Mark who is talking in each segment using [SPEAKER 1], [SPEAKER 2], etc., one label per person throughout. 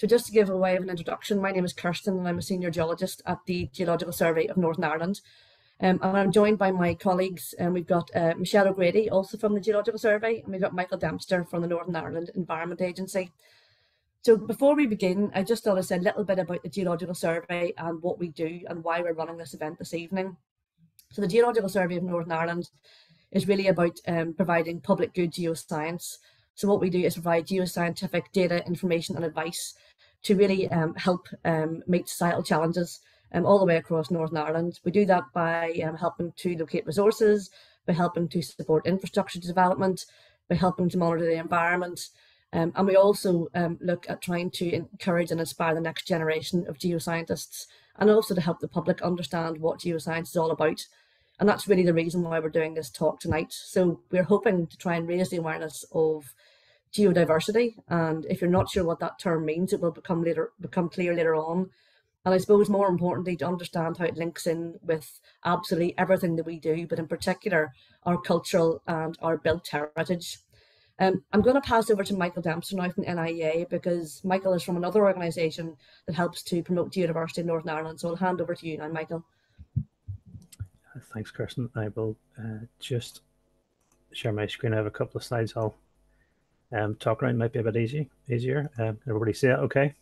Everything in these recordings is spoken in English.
[SPEAKER 1] So just to give a way of an introduction, my name is Kirsten and I'm a senior geologist at the Geological Survey of Northern Ireland. And I'm joined by my colleagues, and we've got Michelle O'Grady, also from the Geological Survey, and we've got Michael Dempster from the Northern Ireland Environment Agency. So before we begin, I just thought I'd say a little bit about the Geological Survey and what we do and why we're running this event this evening. So the Geological Survey of Northern Ireland is really about providing public good geoscience. So what we do is provide geoscientific data, information and advice to really help meet societal challenges all the way across Northern Ireland. We do that by helping to locate resources, by helping to support infrastructure development, by helping to monitor the environment. And we also look at trying to encourage and inspire the next generation of geoscientists, and also to help the public understand what geoscience is all about. And that's really the reason why we're doing this talk tonight. So we're hoping to try and raise the awareness of geodiversity. And if you're not sure what that term means, it will become clear later on. And I suppose more importantly, to understand how it links in with absolutely everything that we do, but in particular, our cultural and our built heritage. I'm going to pass over to Michael Dempster now from NIEA, because Michael is from another organisation that helps to promote geodiversity in Northern Ireland. So I'll hand over to you now, Michael.
[SPEAKER 2] Thanks, Kirsten. I will just share my screen. I have a couple of slides I'll talk around. Might be a bit easier. Everybody see it okay?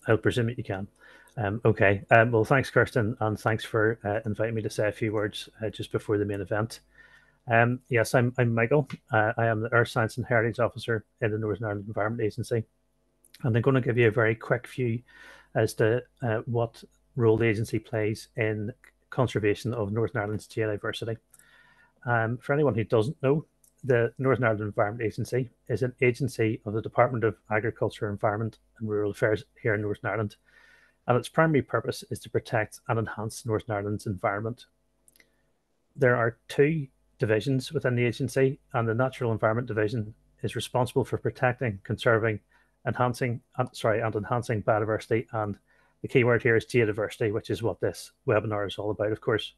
[SPEAKER 2] I'll presume that you can. Okay. Well, thanks, Kirsten, and thanks for inviting me to say a few words just before the main event. Yes, I'm Michael. I am the Earth Science and Heritage Officer in the Northern Ireland Environment Agency. And I'm going to give you a very quick view as to what role the agency plays in conservation of Northern Ireland's geodiversity. For anyone who doesn't know, the Northern Ireland Environment Agency is an agency of the Department of Agriculture, Environment and Rural Affairs here in Northern Ireland. And its primary purpose is to protect and enhance Northern Ireland's environment. There are two divisions within the agency, and the Natural Environment Division is responsible for protecting, conserving, enhancing biodiversity, and the key word here is geodiversity, which is what this webinar is all about, of course.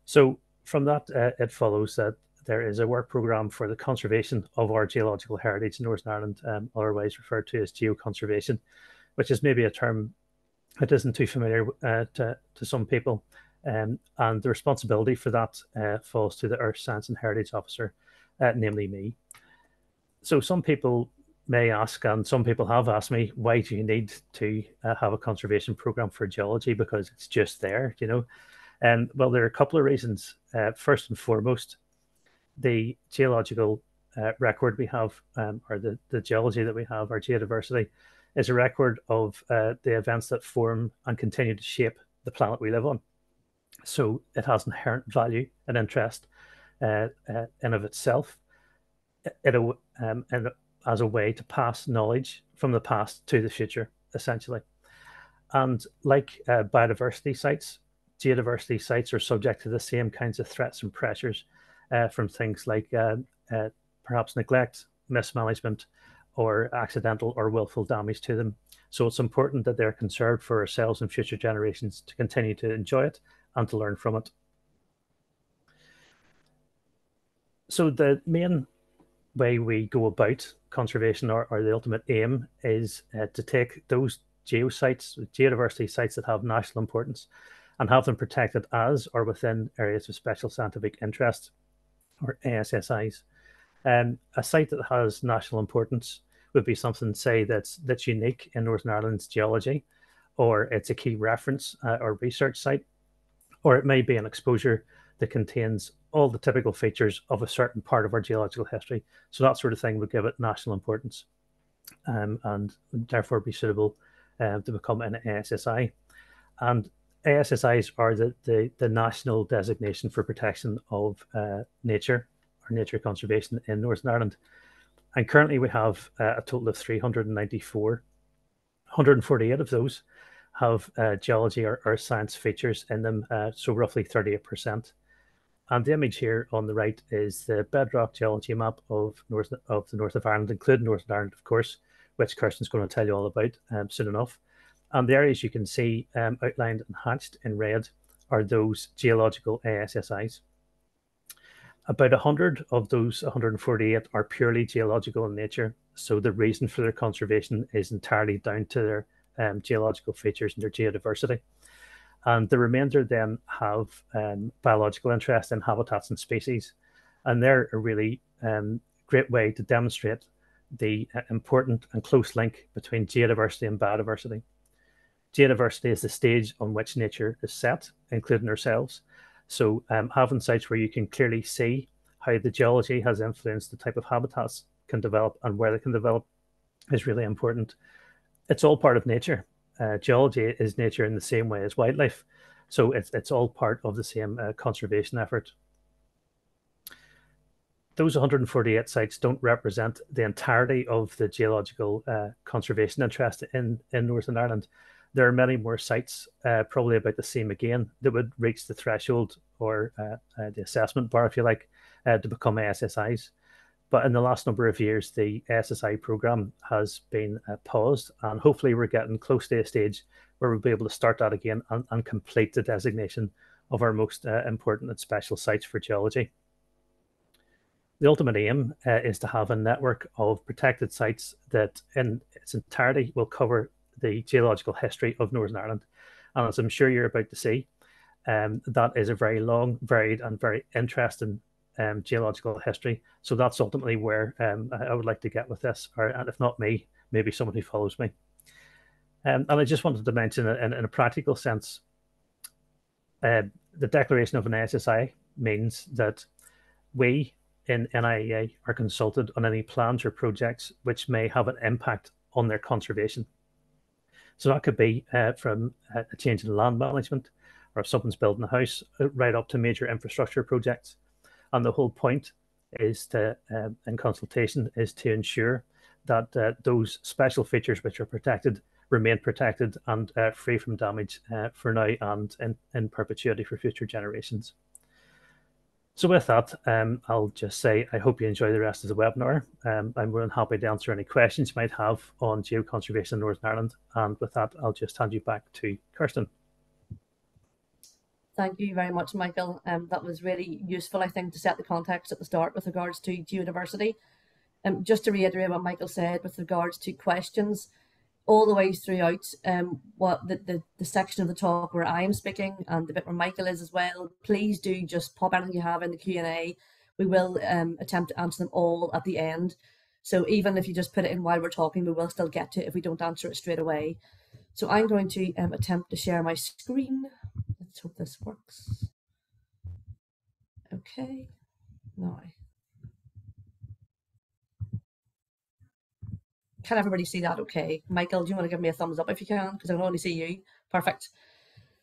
[SPEAKER 2] So from that, it follows that there is a work programme for the conservation of our geological heritage in Northern Ireland, otherwise referred to as geoconservation, which is maybe a term that isn't too familiar to some people. And the responsibility for that falls to the Earth Science and Heritage Officer, namely me. So some people may ask, and some people have asked me, why do you need to have a conservation program for geology? Because it's just there, you know. And well, there are a couple of reasons. First and foremost, the geological record we have, or the geology that we have, our geodiversity, is a record of the events that form and continue to shape the planet we live on. So it has inherent value and interest in of itself, and as a way to pass knowledge from the past to the future, essentially. And like biodiversity sites, geodiversity sites are subject to the same kinds of threats and pressures from things like perhaps neglect, mismanagement, or accidental or willful damage to them. So it's important that they're conserved for ourselves and future generations to continue to enjoy it and to learn from it. So the main way we go about conservation, or the ultimate aim, is to take those geodiversity sites that have national importance and have them protected as or within areas of special scientific interest, or ASSIs. A site that has national importance would be something, say, that's unique in Northern Ireland's geology, or it's a key reference or research site, or it may be an exposure that contains all the typical features of a certain part of our geological history. So that sort of thing would give it national importance, and therefore be suitable to become an ASSI. And ASSIs are the national designation for protection of nature, or nature conservation in Northern Ireland. And currently we have a total of 394. 148 of those have geology or earth science features in them, so roughly 38%. And the image here on the right is the bedrock geology map of the north of Ireland, including Northern Ireland, of course, which Kirsten's going to tell you all about soon enough. And the areas you can see outlined and hatched in red are those geological ASSIs. About 100 of those 148 are purely geological in nature, so the reason for their conservation is entirely down to their geological features and their geodiversity. And the remainder then have biological interest in habitats and species, and they're a really great way to demonstrate the important and close link between geodiversity and biodiversity. Geodiversity is the stage on which nature is set, including ourselves. So having sites where you can clearly see how the geology has influenced the type of habitats can develop and where they can develop is really important. It's all part of nature. Geology is nature in the same way as wildlife. So it's all part of the same conservation effort. Those 148 sites don't represent the entirety of the geological conservation interest in Northern Ireland. There are many more sites, probably about the same again, that would reach the threshold or the assessment bar, if you like, to become ASSIs. But in the last number of years, the SSI program has been paused, and hopefully we're getting close to a stage where we'll be able to start that again and complete the designation of our most important and special sites for geology. The ultimate aim is to have a network of protected sites that in its entirety will cover the geological history of Northern Ireland. And as I'm sure you're about to see, that is a very long, varied and very interesting geological history. So that's ultimately where I would like to get with this, or if not me, maybe someone who follows me. And I just wanted to mention in a practical sense, the declaration of an SSI means that we in NIEA are consulted on any plans or projects which may have an impact on their conservation. So that could be from a change in land management, or if someone's building a house, right up to major infrastructure projects. And the whole point is to, in consultation, is to ensure that those special features which are protected remain protected and free from damage for now and in perpetuity for future generations. So with that, I'll just say I hope you enjoy the rest of the webinar. I'm more than happy to answer any questions you might have on geoconservation in Northern Ireland. And with that, I'll just hand you back to Kirsten.
[SPEAKER 1] Thank you very much, Michael. That was really useful, I think, to set the context at the start with regards to geodiversity. Just to reiterate what Michael said with regards to questions, all the way throughout what the section of the talk where I'm speaking and the bit where Michael is as well, please do just pop anything you have in the Q&A. We will attempt to answer them all at the end. So even if you just put it in while we're talking, we will still get to it if we don't answer it straight away. So I'm going to attempt to share my screen. Let's hope this works. Okay, now. Can everybody see that okay? Michael, do you want to give me a thumbs up if you can? Because I can only see you. Perfect.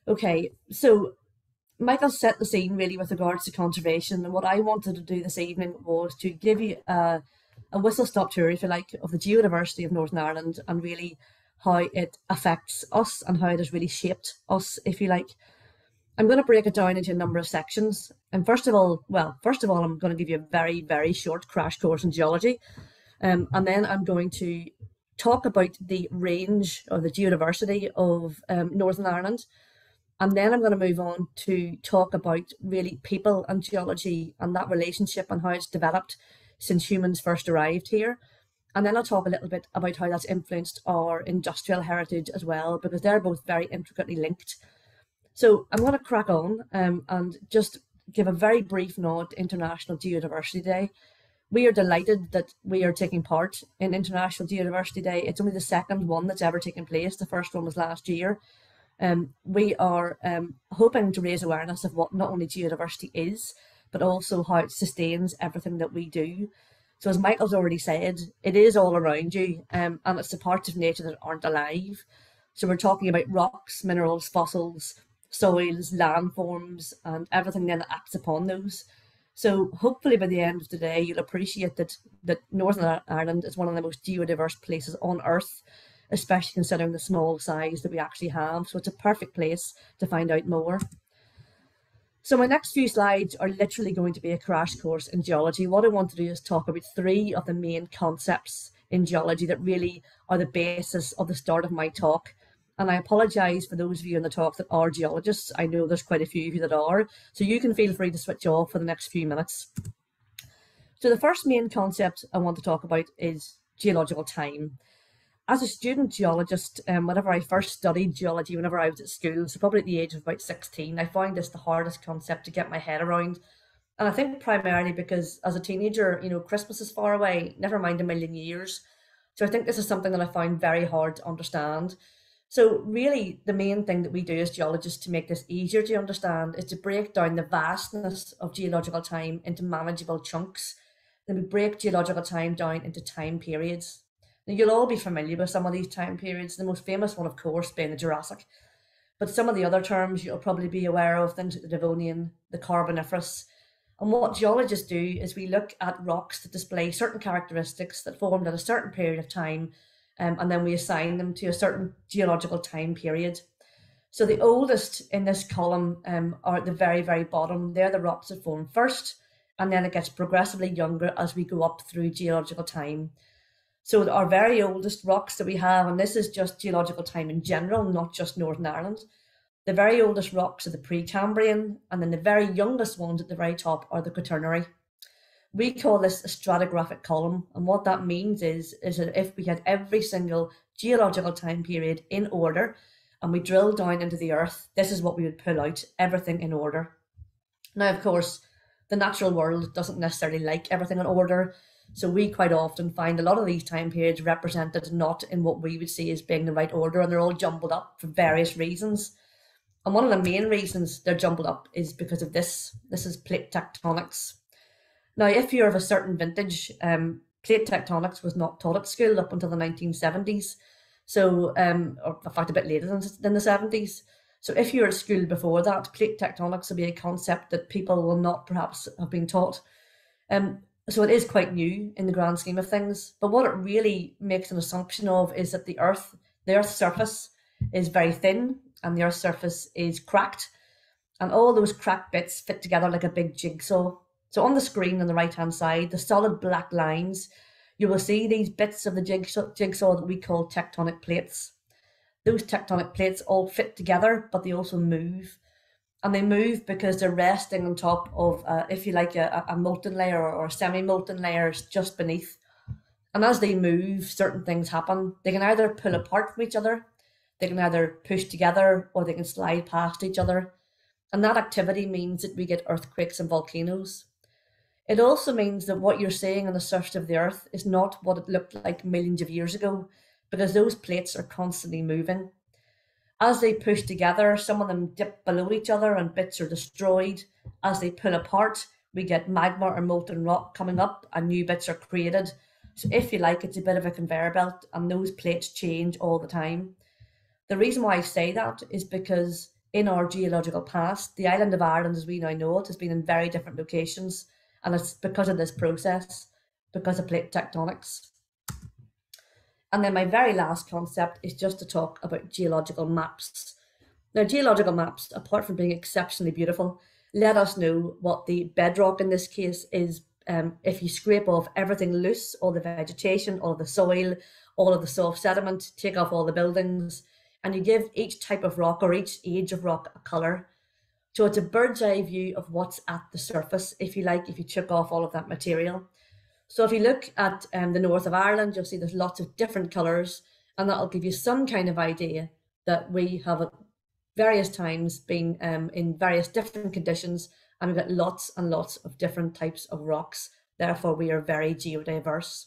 [SPEAKER 1] Okay, so Michael set the scene really with regards to conservation. And what I wanted to do this evening was to give you a whistle-stop tour, if you like, of the geodiversity of Northern Ireland and really how it affects us and how it has really shaped us, if you like. I'm going to break it down into a number of sections. And first of all, I'm going to give you a very, very short crash course in geology. And then I'm going to talk about the range or the geodiversity of Northern Ireland. And then I'm going to move on to talk about really people and geology and that relationship and how it's developed since humans first arrived here. And then I'll talk a little bit about how that's influenced our industrial heritage as well, because they're both very intricately linked. So I'm going to crack on and just give a very brief nod to International Geodiversity Day. We are delighted that we are taking part in International Geodiversity Day. It's only the second one that's ever taken place. The first one was last year. We are hoping to raise awareness of what not only geodiversity is, but also how it sustains everything that we do. So as Michael's already said, it is all around you, and it's the parts of nature that aren't alive. So we're talking about rocks, minerals, fossils, soils, landforms, and everything then that acts upon those. So hopefully by the end of the day, you'll appreciate that Northern Ireland is one of the most geodiverse places on Earth, especially considering the small size that we actually have. So it's a perfect place to find out more. So my next few slides are literally going to be a crash course in geology. What I want to do is talk about three of the main concepts in geology that really are the basis of the start of my talk. And I apologise for those of you in the talk that are geologists. I know there's quite a few of you that are, so you can feel free to switch off for the next few minutes. So the first main concept I want to talk about is geological time. As a student geologist, whenever I first studied geology, whenever I was at school, so probably at the age of about 16, I found this the hardest concept to get my head around. And I think primarily because as a teenager, Christmas is far away, never mind a million years. So I think this is something that I found very hard to understand. So really, the main thing that we do as geologists to make this easier to understand is to break down the vastness of geological time into manageable chunks. Then we break geological time down into time periods. Now, you'll all be familiar with some of these time periods, the most famous one, of course, being the Jurassic. But some of the other terms you'll probably be aware of, things like the Devonian, the Carboniferous. And what geologists do is we look at rocks that display certain characteristics that formed at a certain period of time, and then we assign them to a certain geological time period. So the oldest in this column are at the very, very bottom. They're the rocks that formed first, and then it gets progressively younger as we go up through geological time. So our very oldest rocks that we have, and this is just geological time in general, not just Northern Ireland, the very oldest rocks are the Precambrian, and then the very youngest ones at the very top are the Quaternary. We call this a stratigraphic column, and what that means is that if we had every single geological time period in order, and we drill down into the earth, this is what we would pull out, everything in order. Now, of course, the natural world doesn't necessarily like everything in order, so we quite often find a lot of these time periods represented not in what we would see as being the right order, and they're all jumbled up for various reasons. And one of the main reasons they're jumbled up is because of this. This is plate tectonics. Now, if you're of a certain vintage, plate tectonics was not taught at school up until the 1970s. So, or in fact, a bit later than the 70s. So if you're at school before that, plate tectonics will be a concept that people will not perhaps have been taught. So it is quite new in the grand scheme of things. But what it really makes an assumption of is that the Earth's surface is very thin, and the Earth's surface is cracked, and all those cracked bits fit together like a big jigsaw. So on the screen on the right-hand side, the solid black lines, you will see these bits of the jigsaw that we call tectonic plates. Those tectonic plates all fit together, but they also move. And they move because they're resting on top of, if you like, a molten layer or a semi-molten layer just beneath. And as they move, certain things happen. They can either pull apart from each other, they can either push together, or they can slide past each other. And that activity means that we get earthquakes and volcanoes. It also means that what you're seeing on the surface of the Earth is not what it looked like millions of years ago, because those plates are constantly moving. As they push together, some of them dip below each other and bits are destroyed. As they pull apart, we get magma or molten rock coming up and new bits are created. So if you like, it's a bit of a conveyor belt, and those plates change all the time. The reason why I say that is because in our geological past, the island of Ireland as we now know it has been in very different locations, and it's because of this process, because of plate tectonics. And then my very last concept is just to talk about geological maps. Now, geological maps, apart from being exceptionally beautiful, let us know what the bedrock in this case is. If you scrape off everything loose, all the vegetation, all the soil, all of the soft sediment, take off all the buildings, and you give each type of rock or each age of rock a colour. So it's a bird's eye view of what's at the surface, if you like, if you took off all of that material. So if you look at the north of Ireland, you'll see there's lots of different colours, and that'll give you some kind of idea that we have at various times been in various different conditions, and we've got lots and lots of different types of rocks. Therefore, we are very geodiverse.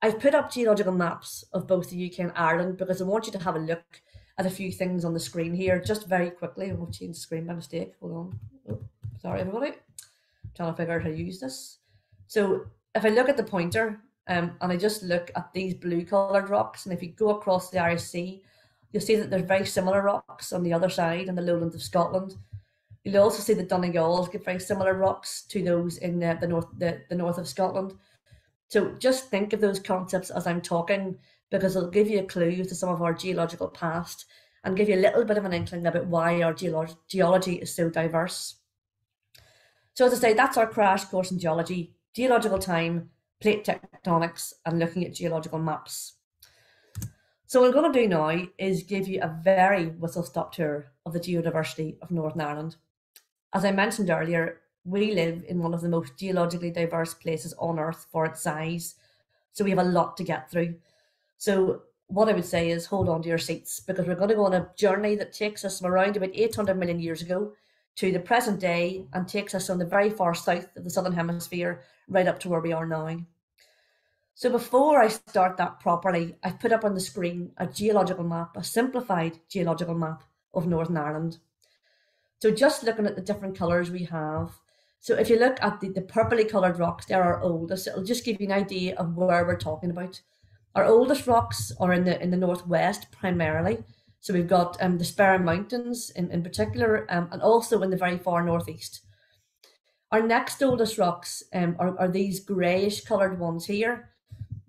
[SPEAKER 1] I've put up geological maps of both the UK and Ireland because I want you to have a look at a few things on the screen here, just very quickly. I've changed the screen by mistake. Hold on. Oh, sorry, everybody. I'm trying to figure out how to use this. So if I look at the pointer and I just look at these blue coloured rocks, and if you go across the Irish Sea, you'll see that there's very similar rocks on the other side in the lowlands of Scotland. You'll also see the Donegals get very similar rocks to those in the north of Scotland. So just think of those concepts as I'm talking, because it'll give you a clue to some of our geological past and give you a little bit of an inkling about why our geology is so diverse. So as I say, that's our crash course in geology: geological time, plate tectonics, and looking at geological maps. So what I'm going to do now is give you a very whistle-stop tour of the geodiversity of Northern Ireland. As I mentioned earlier, we live in one of the most geologically diverse places on Earth for its size, so we have a lot to get through. So what I would say is hold on to your seats, because we're going to go on a journey that takes us from around about 800 million years ago to the present day and takes us on the very far south of the Southern Hemisphere right up to where we are now. So before I start that properly, I've put up on the screen a geological map, a simplified geological map of Northern Ireland. So just looking at the different colours we have. So if you look at the purpley coloured rocks, they're our oldest. It'll just give you an idea of where we're talking about. Our oldest rocks are in the northwest primarily. So we've got the Sperrin Mountains in particular, and also in the very far northeast. Our next oldest rocks are these greyish coloured ones here.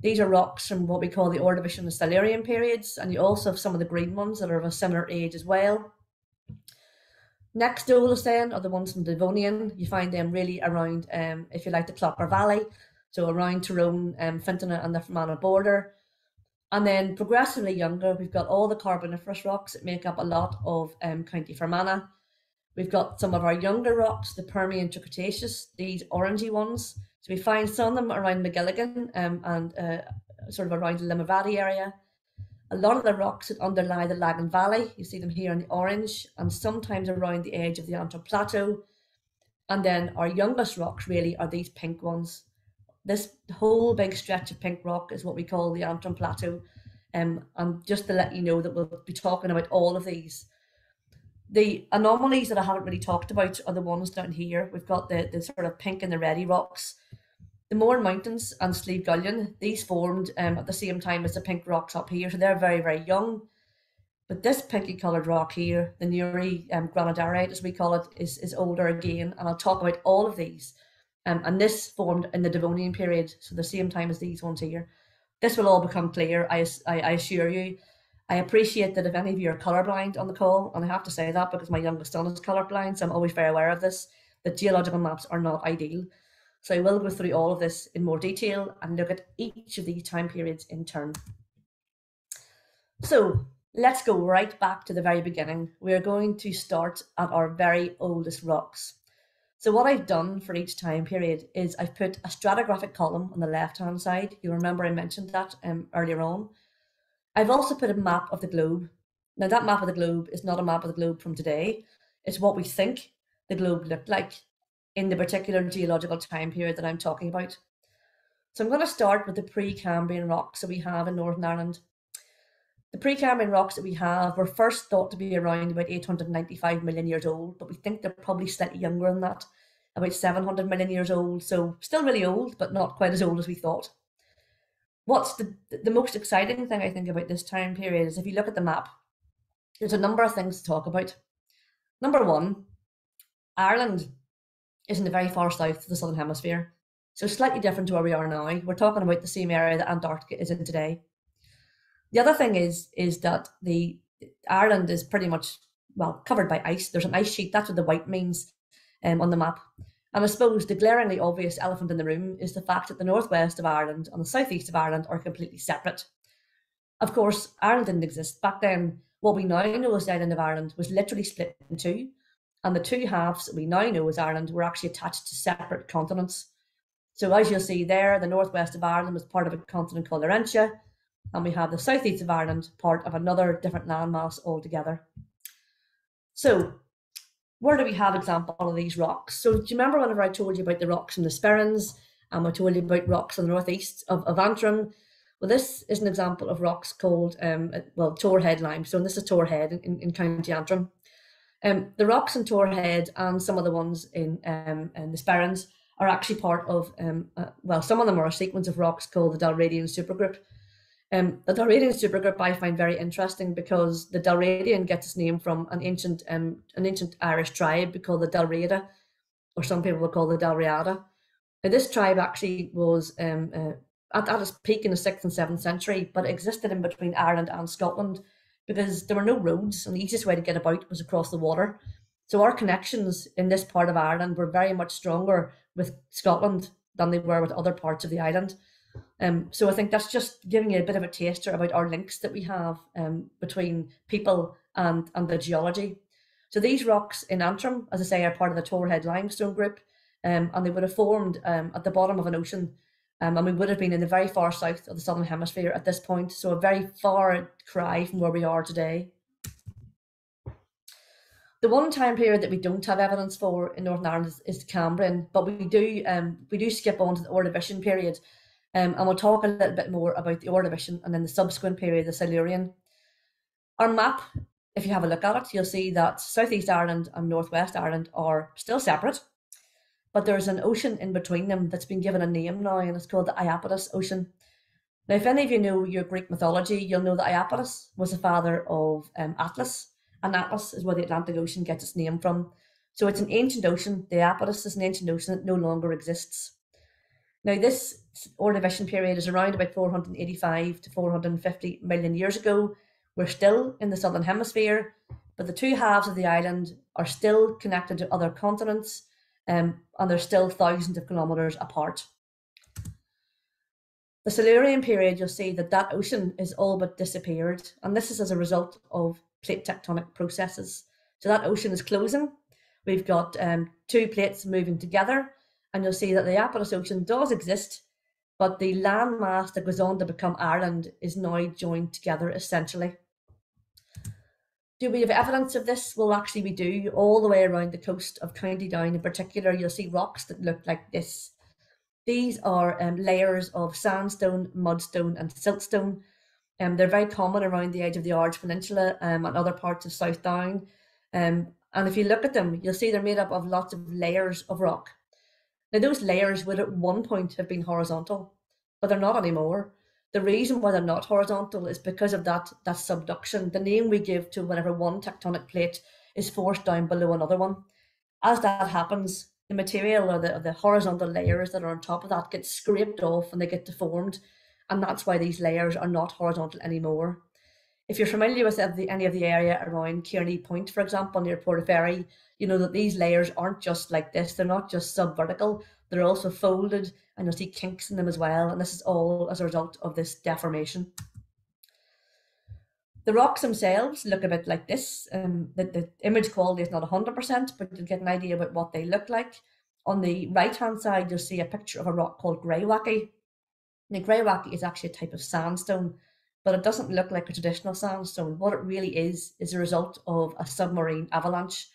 [SPEAKER 1] These are rocks from what we call the Ordovician and Silurian periods, and you also have some of the green ones that are of a similar age as well. Next oldest then are the ones from Devonian. You find them really around, if you like, the Clocker Valley, so around Tyrone, Fintona and the Fermanagh border. And then progressively younger, we've got all the Carboniferous rocks that make up a lot of County Fermanagh. We've got some of our younger rocks, the Permian Tricretaceous, these orangey ones. So we find some of them around McGilligan and sort of around the Limavady area. A lot of the rocks that underlie the Lagan Valley, you see them here in the orange, and sometimes around the edge of the Antrim Plateau. And then our youngest rocks really are these pink ones. This whole big stretch of pink rock is what we call the Antrim Plateau. And just to let you know that we'll be talking about all of these. The anomalies that I haven't really talked about are the ones down here. We've got the sort of pink and the reddy rocks. The Mourne Mountains and Slieve Gullion, these formed at the same time as the pink rocks up here, so they're very, very young. But this pinky coloured rock here, the Newry Granodiorite, as we call it, is older again, and I'll talk about all of these. And this formed in the Devonian period, so the same time as these ones here. This will all become clear, I assure you. I appreciate that if any of you are colourblind on the call, and I have to say that because my youngest son is colourblind, so I'm always very aware of this, that geological maps are not ideal. So I will go through all of this in more detail and look at each of these time periods in turn. So let's go right back to the very beginning. We're going to start at our very oldest rocks. So what I've done for each time period is I've put a stratigraphic column on the left-hand side. You remember I mentioned that earlier on. I've also put a map of the globe. Now that map of the globe is not a map of the globe from today. It's what we think the globe looked like in the particular geological time period that I'm talking about. So I'm going to start with the Precambrian rocks that we have in Northern Ireland. The Precambrian rocks that we have were first thought to be around about 895 million years old, but we think they're probably slightly younger than that, about 700 million years old, so still really old, but not quite as old as we thought. What's the most exciting thing I think about this time period is if you look at the map, there's a number of things to talk about. Number one, Ireland is in the very far south of the Southern Hemisphere, so slightly different to where we are now. We're talking about the same area that Antarctica is in today. The other thing is that Ireland is pretty much, well, covered by ice. There's an ice sheet, that's what the white means on the map. And I suppose the glaringly obvious elephant in the room is the fact that the northwest of Ireland and the southeast of Ireland are completely separate. Of course, Ireland didn't exist back then. What we now know as the island of Ireland was literally split in two, and the two halves that we now know as Ireland were actually attached to separate continents. So as you'll see there, the northwest of Ireland was part of a continent called Laurentia, and we have the southeast of Ireland, part of another different landmass altogether. So where do we have example of these rocks? So do you remember whenever I told you about the rocks in the Sperrins, and I told you about rocks in the northeast of Antrim? Well, this is an example of rocks called, Torhead limestone. This is Torhead in County Antrim. The rocks in Torhead and some of the ones in the Sperrins are actually part of, some of them are a sequence of rocks called the Dalradian supergroup. The Dalradian supergroup I find very interesting because the Dalradian gets its name from an ancient Irish tribe called the Dalriada, or some people will call the Dalriada. Now, this tribe actually was at its peak in the 6th and 7th century, but it existed in between Ireland and Scotland because there were no roads, and the easiest way to get about was across the water. So our connections in this part of Ireland were very much stronger with Scotland than they were with other parts of the island. So I think that's just giving you a bit of a taster about our links that we have between people and the geology. So these rocks in Antrim, as I say, are part of the Torhead Limestone group, and they would have formed at the bottom of an ocean, and we would have been in the very far south of the Southern Hemisphere at this point, so a very far cry from where we are today. The one time period that we don't have evidence for in Northern Ireland is the Cambrian, but we do skip on to the Ordovician period, and we'll talk a little bit more about the Ordovician and then the subsequent period, the Silurian. Our map, if you have a look at it, you'll see that Southeast Ireland and Northwest Ireland are still separate, but there's an ocean in between them that's been given a name now, and it's called the Iapetus Ocean. Now, if any of you know your Greek mythology, you'll know that Iapetus was the father of Atlas, and Atlas is where the Atlantic Ocean gets its name from. So it's an ancient ocean. The Iapetus is an ancient ocean that no longer exists. Now, this Ordovician period is around about 485 to 450 million years ago. We're still in the Southern Hemisphere, but the two halves of the island are still connected to other continents, and they're still thousands of kilometres apart. The Silurian period, you'll see that ocean is all but disappeared, and this is as a result of plate tectonic processes. So that ocean is closing. We've got two plates moving together, and you'll see that the Iapetus Ocean does exist, but the landmass that goes on to become Ireland is now joined together essentially. Do we have evidence of this? Well, actually we do. All the way around the coast of County Down in particular, you'll see rocks that look like this. These are layers of sandstone, mudstone and siltstone. They're very common around the edge of the Ards Peninsula and other parts of South Down. And if you look at them, you'll see they're made up of lots of layers of rock. Now, those layers would at one point have been horizontal, but they're not anymore. The reason why they're not horizontal is because of that subduction, the name we give to whenever one tectonic plate is forced down below another one. As that happens, the material or the horizontal layers that are on top of that get scraped off and they get deformed, and that's why these layers are not horizontal anymore. If you're familiar with any of the area around Kearney Point, for example, near Portaferry, you know that these layers aren't just like this. They're not just subvertical. They're also folded, and you'll see kinks in them as well. And this is all as a result of this deformation. The rocks themselves look a bit like this. The image quality is not 100%, but you'll get an idea about what they look like. On the right-hand side, you'll see a picture of a rock called greywacke. Now, greywacke is actually a type of sandstone, but it doesn't look like a traditional sandstone. What it really is a result of a submarine avalanche.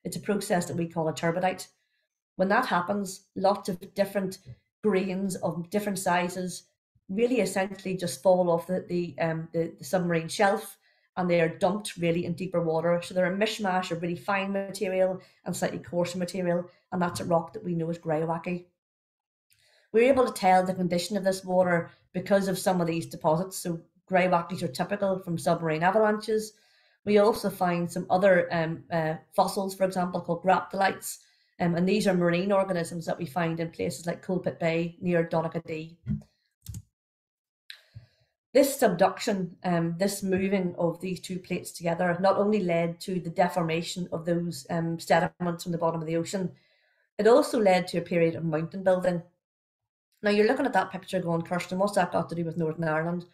[SPEAKER 1] It's a process that we call a turbidite. When that happens, lots of different grains of different sizes really essentially just fall off the submarine shelf, and they are dumped really in deeper water. So they're a mishmash of really fine material and slightly coarser material, and that's a rock that we know as greywacke. We're able to tell the condition of this water because of some of these deposits. So greywackes are typical from submarine avalanches. We also find some other fossils, for example, called graptolites, and these are marine organisms that we find in places like Coalpit Bay near Donaghadee. This subduction, this moving of these two plates together, not only led to the deformation of those sediments from the bottom of the ocean, it also led to a period of mountain building. Now, you're looking at that picture going, Kirsten, what's that got to do with Northern Ireland?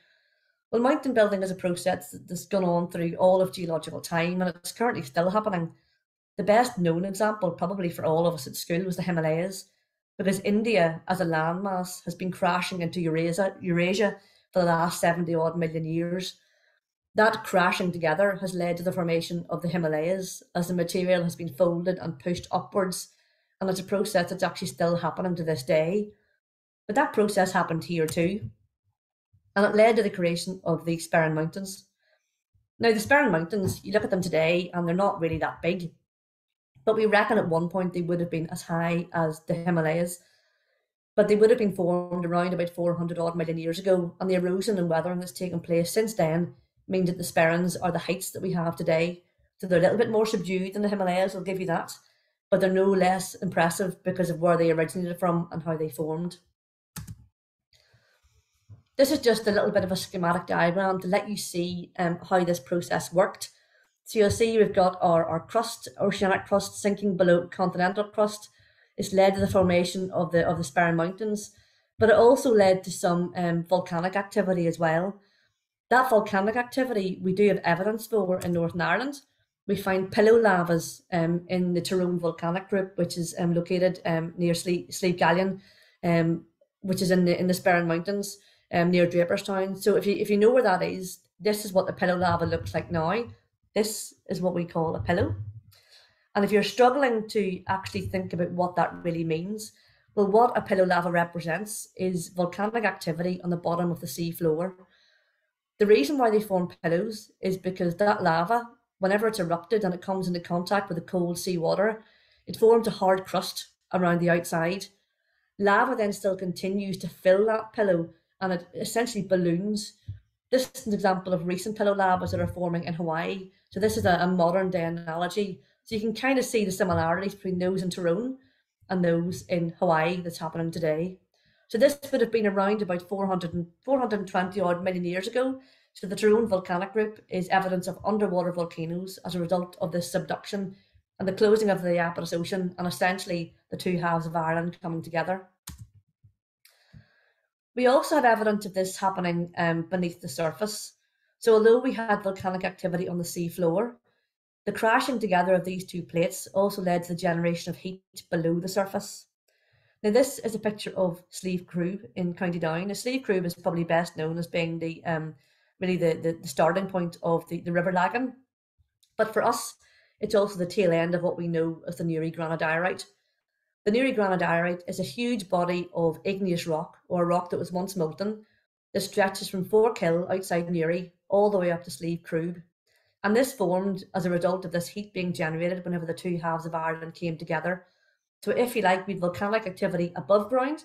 [SPEAKER 1] Well, mountain building is a process that's gone on through all of geological time, and it's currently still happening. The best known example, probably for all of us at school, was the Himalayas, because India as a landmass has been crashing into Eurasia for the last 70 odd million years. That crashing together has led to the formation of the Himalayas as the material has been folded and pushed upwards, and it's a process that's actually still happening to this day. But that process happened here too, and it led to the creation of the Sperrin Mountains. Now, the Sperrin Mountains, you look at them today and they're not really that big, but we reckon at one point they would have been as high as the Himalayas, but they would have been formed around about 400 odd million years ago, and the erosion and weathering that's taken place since then means that the Sperrins are the heights that we have today. So they're a little bit more subdued than the Himalayas, I'll give you that, but they're no less impressive because of where they originated from and how they formed. This is just a little bit of a schematic diagram to let you see how this process worked. So you'll see we've got our crust, oceanic crust, sinking below continental crust. It's led to the formation of the Sperrin Mountains. but it also led to some volcanic activity as well. That volcanic activity we do have evidence for in Northern Ireland. We find pillow lavas in the Tyrone volcanic group, which is located near Slieve Galleon, which is in the Sperrin Mountains near Draperstown. So if you know where that is, this is what the pillow lava looks like now. This is what we call a pillow. And if you're struggling to actually think about what that really means, well, what a pillow lava represents is volcanic activity on the bottom of the sea floor. The reason why they form pillows is because that lava, whenever it's erupted and it comes into contact with the cold seawater, it forms a hard crust around the outside. Lava then still continues to fill that pillow and it essentially balloons. This is an example of recent pillow lavas that are forming in Hawaii. So this is a modern day analogy. So you can kind of see the similarities between those in Tyrone and those in Hawaii that's happening today. So this would have been around about 420 odd million years ago. So the Tyrone volcanic group is evidence of underwater volcanoes as a result of this subduction and the closing of the Iapetus Ocean and essentially the two halves of Ireland coming together. We also have evidence of this happening beneath the surface. So although we had volcanic activity on the sea floor, the crashing together of these two plates also led to the generation of heat below the surface. Now this is a picture of Slieve Croob in County Down. Now, Slieve Croob is probably best known as being the really the starting point of the river Lagan. But for us, it's also the tail end of what we know as the Newry granodiorite. The Newry granodiorite is a huge body of igneous rock, or a rock that was once molten, that stretches from Forkhill outside Newry all the way up to Slieve Croob. And this formed as a result of this heat being generated whenever the two halves of Ireland came together. So if you like, we had volcanic activity above ground,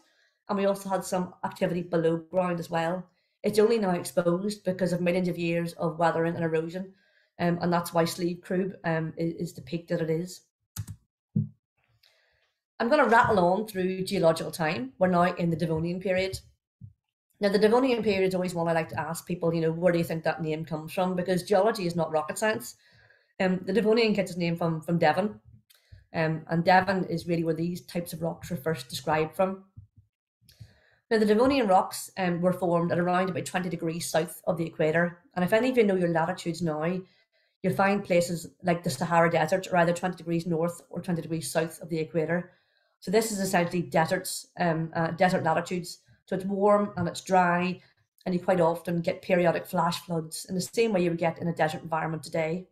[SPEAKER 1] and we also had some activity below ground as well. It's only now exposed because of millions of years of weathering and erosion, and that's why Slieve Croob is the peak that it is. I'm going to rattle on through geological time. We're now in the Devonian period. Now, the Devonian period is always one I like to ask people, where do you think that name comes from? Because geology is not rocket science. The Devonian gets its name from Devon. And Devon is really where these types of rocks were first described from. Now, the Devonian rocks were formed at around about 20 degrees south of the equator. And if any of you know your latitudes now, you'll find places like the Sahara Desert are either 20 degrees north or 20 degrees south of the equator. So this is essentially deserts, desert latitudes. So it's warm and it's dry, and you quite often get periodic flash floods in the same way you would get in a desert environment today.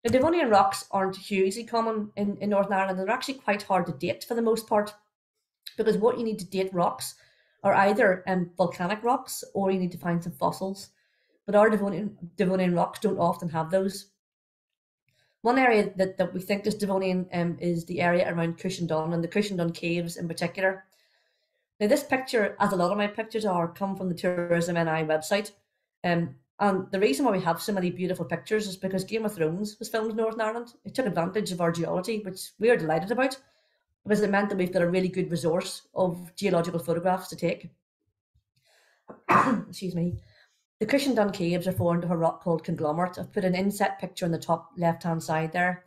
[SPEAKER 1] The Devonian rocks aren't hugely common in Northern Ireland. They're actually quite hard to date for the most part, because what you need to date rocks are either volcanic rocks or you need to find some fossils. But our Devonian rocks don't often have those. One area that we think is Devonian is the area around Cushendun and the Cushendun caves in particular. Now this picture, as a lot of my pictures are, come from the Tourism NI website. And the reason why we have so many beautiful pictures is because Game of Thrones was filmed in Northern Ireland. It took advantage of our geology, which we are delighted about, because it meant that we've got a really good resource of geological photographs to take. Excuse me. The Cushendun caves are formed of a rock called conglomerate. I've put an inset picture on the top left-hand side there.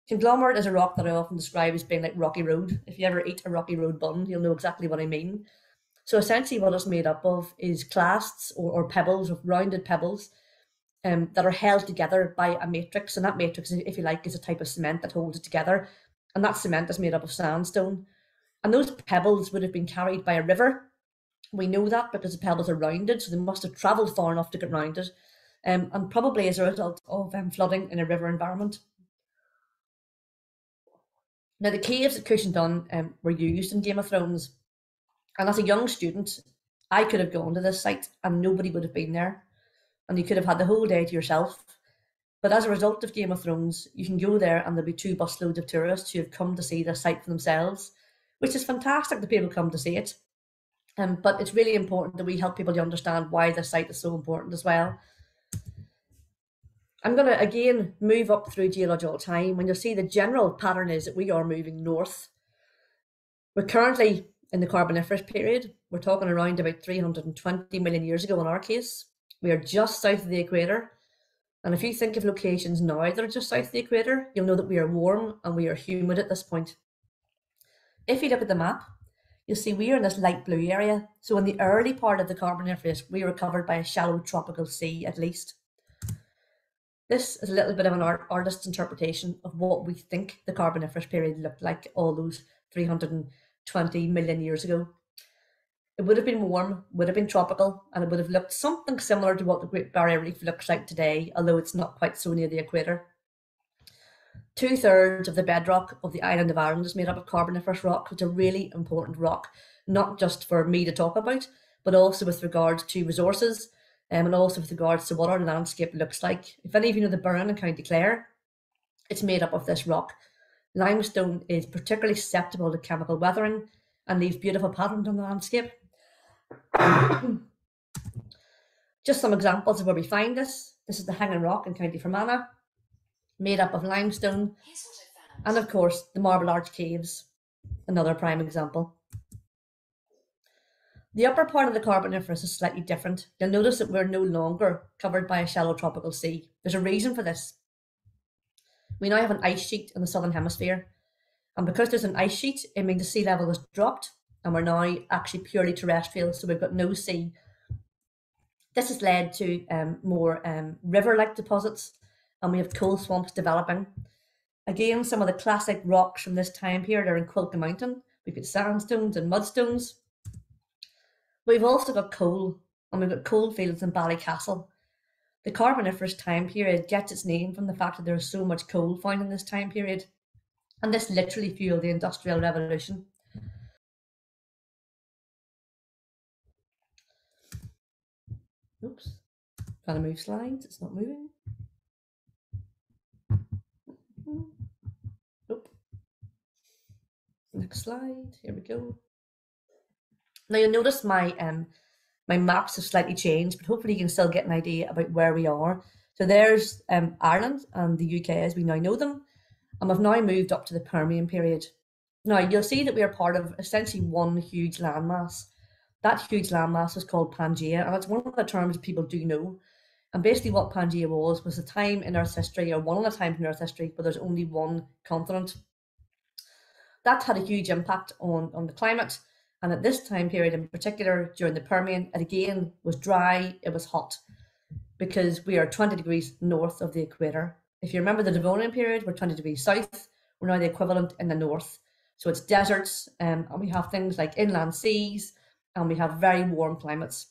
[SPEAKER 1] Conglomerate is a rock that I often describe as being like Rocky Road. If you ever eat a Rocky Road bun, you'll know exactly what I mean. So essentially what it's made up of is clasts or pebbles, or rounded pebbles, that are held together by a matrix. And that matrix, if you like, is a type of cement that holds it together. And that cement is made up of sandstone. And those pebbles would have been carried by a river. We know that because the pebbles are rounded, so they must have travelled far enough to get rounded, and probably as a result of flooding in a river environment. Now, the caves at Cushendun were used in Game of Thrones, and as a young student, I could have gone to this site and nobody would have been there, and you could have had the whole day to yourself. But as a result of Game of Thrones, you can go there and there'll be 2 busloads of tourists who have come to see the site for themselves, which is fantastic that people come to see it. But it's really important that we help people to understand why the site is so important as well. I'm going to again move up through geological time, and you'll see the general pattern is that we are moving north. We're currently in the Carboniferous period. We're talking around about 320 million years ago in our case. We are just south of the equator. And if you think of locations now that are just south of the equator, you'll know that we are warm and we are humid at this point. If you look at the map, you'll see we are in this light blue area. So in the early part of the Carboniferous, we were covered by a shallow tropical sea at least. This is a little bit of an artist's interpretation of what we think the Carboniferous period looked like all those 320 million years ago. It would have been warm, would have been tropical, and it would have looked something similar to what the Great Barrier Reef looks like today, although it's not quite so near the equator. 2/3 of the bedrock of the island of Ireland is made up of Carboniferous rock, which is a really important rock, not just for me to talk about, but also with regards to resources, and also with regards to what our landscape looks like. If any of you know the Burren in County Clare, it's made up of this rock. Limestone is particularly susceptible to chemical weathering and leaves beautiful patterns on the landscape. Just some examples of where we find this. This is the Hanging Rock in County Fermanagh, made up of limestone, and of course the Marble Arch Caves, another prime example. The upper part of the Carboniferous is slightly different. You'll notice that we're no longer covered by a shallow tropical sea. There's a reason for this. We now have an ice sheet in the southern hemisphere, and because there's an ice sheet, it means the sea level has dropped, and we're now actually purely terrestrial, so we've got no sea. This has led to more river-like deposits, and we have coal swamps developing. Again, some of the classic rocks from this time period are in Quilca Mountain. We've got sandstones and mudstones. We've also got coal, and we've got coal fields in Ballycastle. The Carboniferous time period gets its name from the fact that there is so much coal found in this time period, and this literally fueled the Industrial Revolution. Oops, trying to move slides, it's not moving. Nope. Next slide, here we go. Now you'll notice my maps have slightly changed, but hopefully you can still get an idea about where we are. So there's Ireland and the UK as we now know them, and we've now moved up to the Permian period. Now you'll see that we are part of essentially one huge landmass. That huge landmass is called Pangaea, and it's one of the terms people do know. And basically what Pangaea was a time in Earth's history, or one of the times in Earth's history, where there's only one continent. That had a huge impact on the climate, and at this time period in particular, during the Permian, it again was dry, it was hot, because we are 20 degrees north of the equator. If you remember the Devonian period, we're 20 degrees south, we're now the equivalent in the north. So it's deserts, and we have things like inland seas, and we have very warm climates.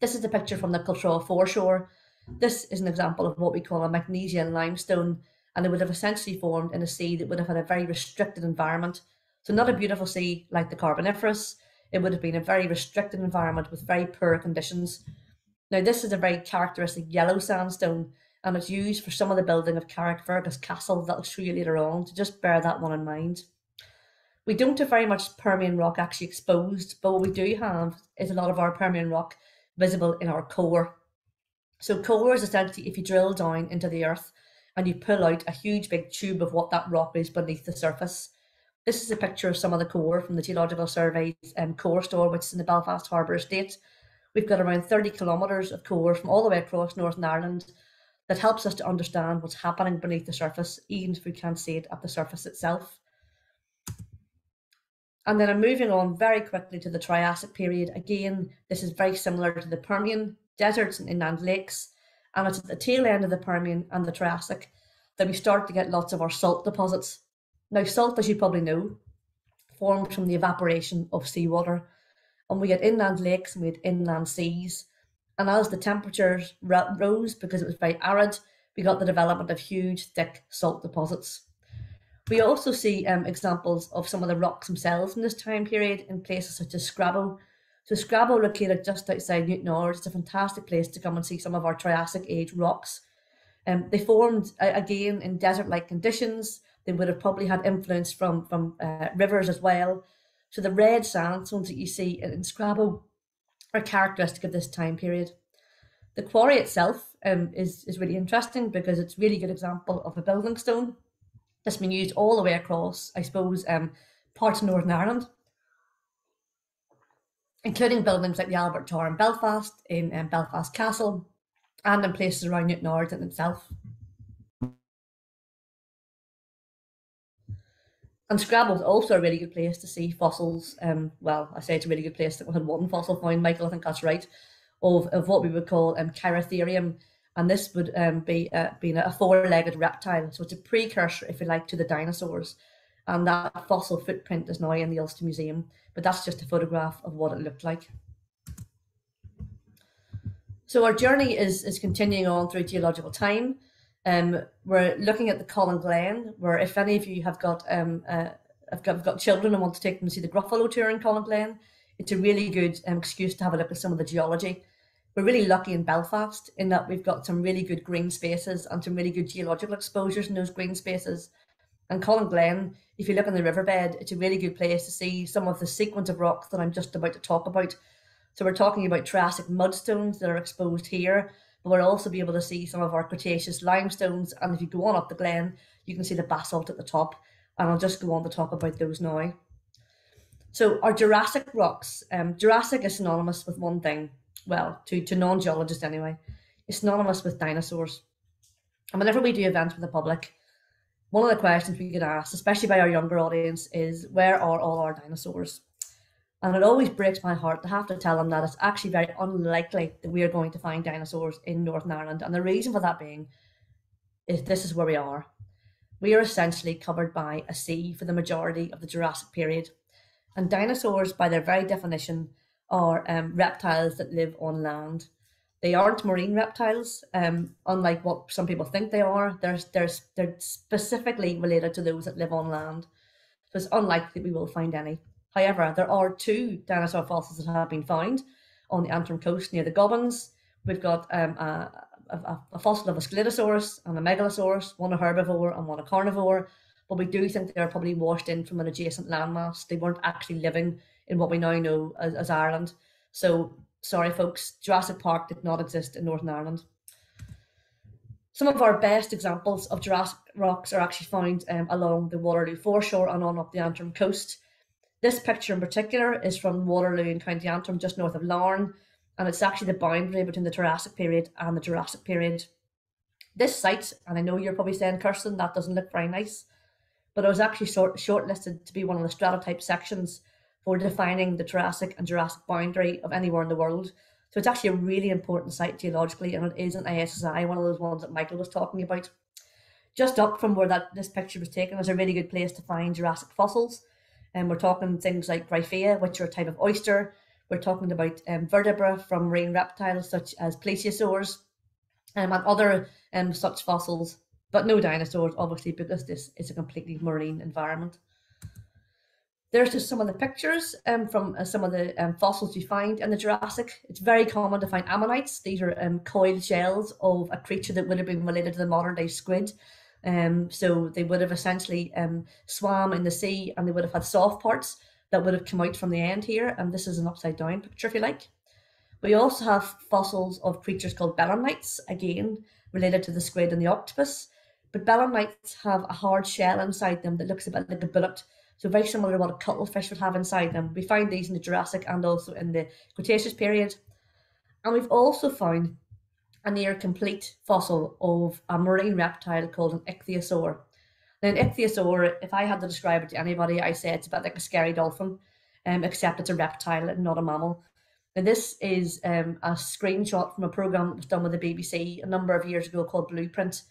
[SPEAKER 1] This is a picture from the Cultraw foreshore. This is an example of what we call a Magnesian limestone, and it would have essentially formed in a sea that would have had a very restricted environment. So not a beautiful sea like the Carboniferous, it would have been a very restricted environment with very poor conditions. Now this is a very characteristic yellow sandstone, and it's used for some of the building of Carrickfergus Castle that I'll show you later on, to just bear that one in mind. We don't have very much Permian rock actually exposed, but what we do have is a lot of our Permian rock visible in our core. So core is essentially if you drill down into the earth and you pull out a huge big tube of what that rock is beneath the surface. This is a picture of some of the core from the Geological Survey's core store, which is in the Belfast Harbour Estate. We've got around 30 kilometres of core from all the way across Northern Ireland that helps us to understand what's happening beneath the surface, even if we can't see it at the surface itself. And then I'm moving on very quickly to the Triassic period. Again, this is very similar to the Permian, deserts and inland lakes. And it's at the tail end of the Permian and the Triassic that we start to get lots of our salt deposits. Now, salt, as you probably know, forms from the evaporation of seawater. And we had inland lakes and we had inland seas. And as the temperatures rose, because it was very arid, we got the development of huge, thick salt deposits. We also see examples of some of the rocks themselves in this time period in places such as Scrabo. So Scrabo, located just outside Newtownards, it's a fantastic place to come and see some of our Triassic age rocks. They formed, again, in desert-like conditions. They would have probably had influence from rivers as well. So the red sandstones that you see in Scrabo are characteristic of this time period. The quarry itself is really interesting because it's a really good example of a building stone that's been used all the way across, I suppose, parts of Northern Ireland, including buildings like the Albert Tower in Belfast, in Belfast Castle, and in places around Newtownards in itself. And Scrabble is also a really good place to see fossils. Well, I say it's a really good place that we had one fossil found, Michael, I think that's right, of what we would call Cheirotherium. And this would be being a four-legged reptile. So it's a precursor, if you like, to the dinosaurs. And that fossil footprint is now in the Ulster Museum. But that's just a photograph of what it looked like. So our journey is continuing on through geological time. We're looking at the Colin Glen, where if any of you have got children and want to take them to see the Gruffalo tour in Colin Glen, it's a really good excuse to have a look at some of the geology. We're really lucky in Belfast in that we've got some really good green spaces and some really good geological exposures in those green spaces. And Colin Glen, if you look on the riverbed, it's a really good place to see some of the sequence of rocks that I'm just about to talk about. So we're talking about Triassic mudstones that are exposed here, but we'll also be able to see some of our Cretaceous limestones. And if you go on up the glen, you can see the basalt at the top. And I'll just go on to talk about those now. So our Jurassic rocks, Jurassic is synonymous with one thing, well, to non-geologists anyway, it's synonymous with dinosaurs. And whenever we do events with the public, one of the questions we get asked, especially by our younger audience, is where are all our dinosaurs? And it always breaks my heart to have to tell them that it's actually very unlikely that we are going to find dinosaurs in Northern Ireland. And the reason for that being is this is where we are. We are essentially covered by a sea for the majority of the Jurassic period. And dinosaurs, by their very definition, are reptiles that live on land. They aren't marine reptiles, unlike what some people think they are. They're specifically related to those that live on land. So it's unlikely we will find any. However, there are two dinosaur fossils that have been found on the Antrim coast near the Gobbins. We've got a fossil of a Scelidosaurus and a Megalosaurus, one a herbivore and one a carnivore, but we do think they're probably washed in from an adjacent landmass. They weren't actually living in what we now know as Ireland. So, sorry folks, Jurassic Park did not exist in Northern Ireland. Some of our best examples of Jurassic rocks are actually found along the Waterloo foreshore and on up the Antrim coast. This picture in particular is from Waterloo in County Antrim, just north of Larne, and it's actually the boundary between the Triassic period and the Jurassic period. This site, and I know you're probably saying, Kirsten, that doesn't look very nice, but it was actually shortlisted to be one of the stratotype sections for defining the Triassic and Jurassic boundary of anywhere in the world. So it's actually a really important site geologically, and it is an ISSI, one of those ones that Michael was talking about. Just up from where this picture was taken is a really good place to find Jurassic fossils. And we're talking things like Gryphea, which are a type of oyster. We're talking about vertebra from marine reptiles such as plesiosaurs and other such fossils, but no dinosaurs, obviously, because this is a completely marine environment. There's just some of the pictures from some of the fossils you find in the Jurassic. It's very common to find ammonites. These are coiled shells of a creature that would have been related to the modern day squid. So they would have essentially swam in the sea, and they would have had soft parts that would have come out from the end here. And this is an upside down picture, if you like. We also have fossils of creatures called belemnites, again, related to the squid and the octopus. But belemnites have a hard shell inside them that looks a bit like a bullet. So very similar to what a cuttlefish would have inside them. We find these in the Jurassic and also in the Cretaceous period. And we've also found a near complete fossil of a marine reptile called an ichthyosaur. Now, an ichthyosaur, if I had to describe it to anybody, I say it's a bit like a scary dolphin, except it's a reptile and not a mammal. Now, this is a screenshot from a programme that was done with the BBC a number of years ago called Blueprint.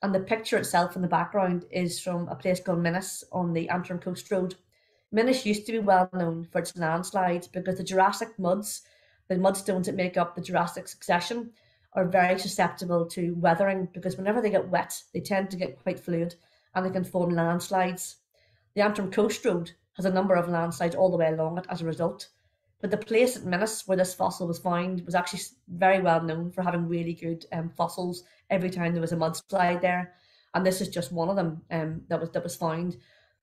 [SPEAKER 1] And the picture itself in the background is from a place called Minnis on the Antrim Coast Road. Minnis used to be well known for its landslides because the Jurassic muds, the mudstones that make up the Jurassic succession, are very susceptible to weathering because whenever they get wet, they tend to get quite fluid and they can form landslides. The Antrim Coast Road has a number of landslides all the way along it as a result. But the place at Minnis where this fossil was found was actually very well known for having really good fossils every time there was a mudslide there. And this is just one of them that was found.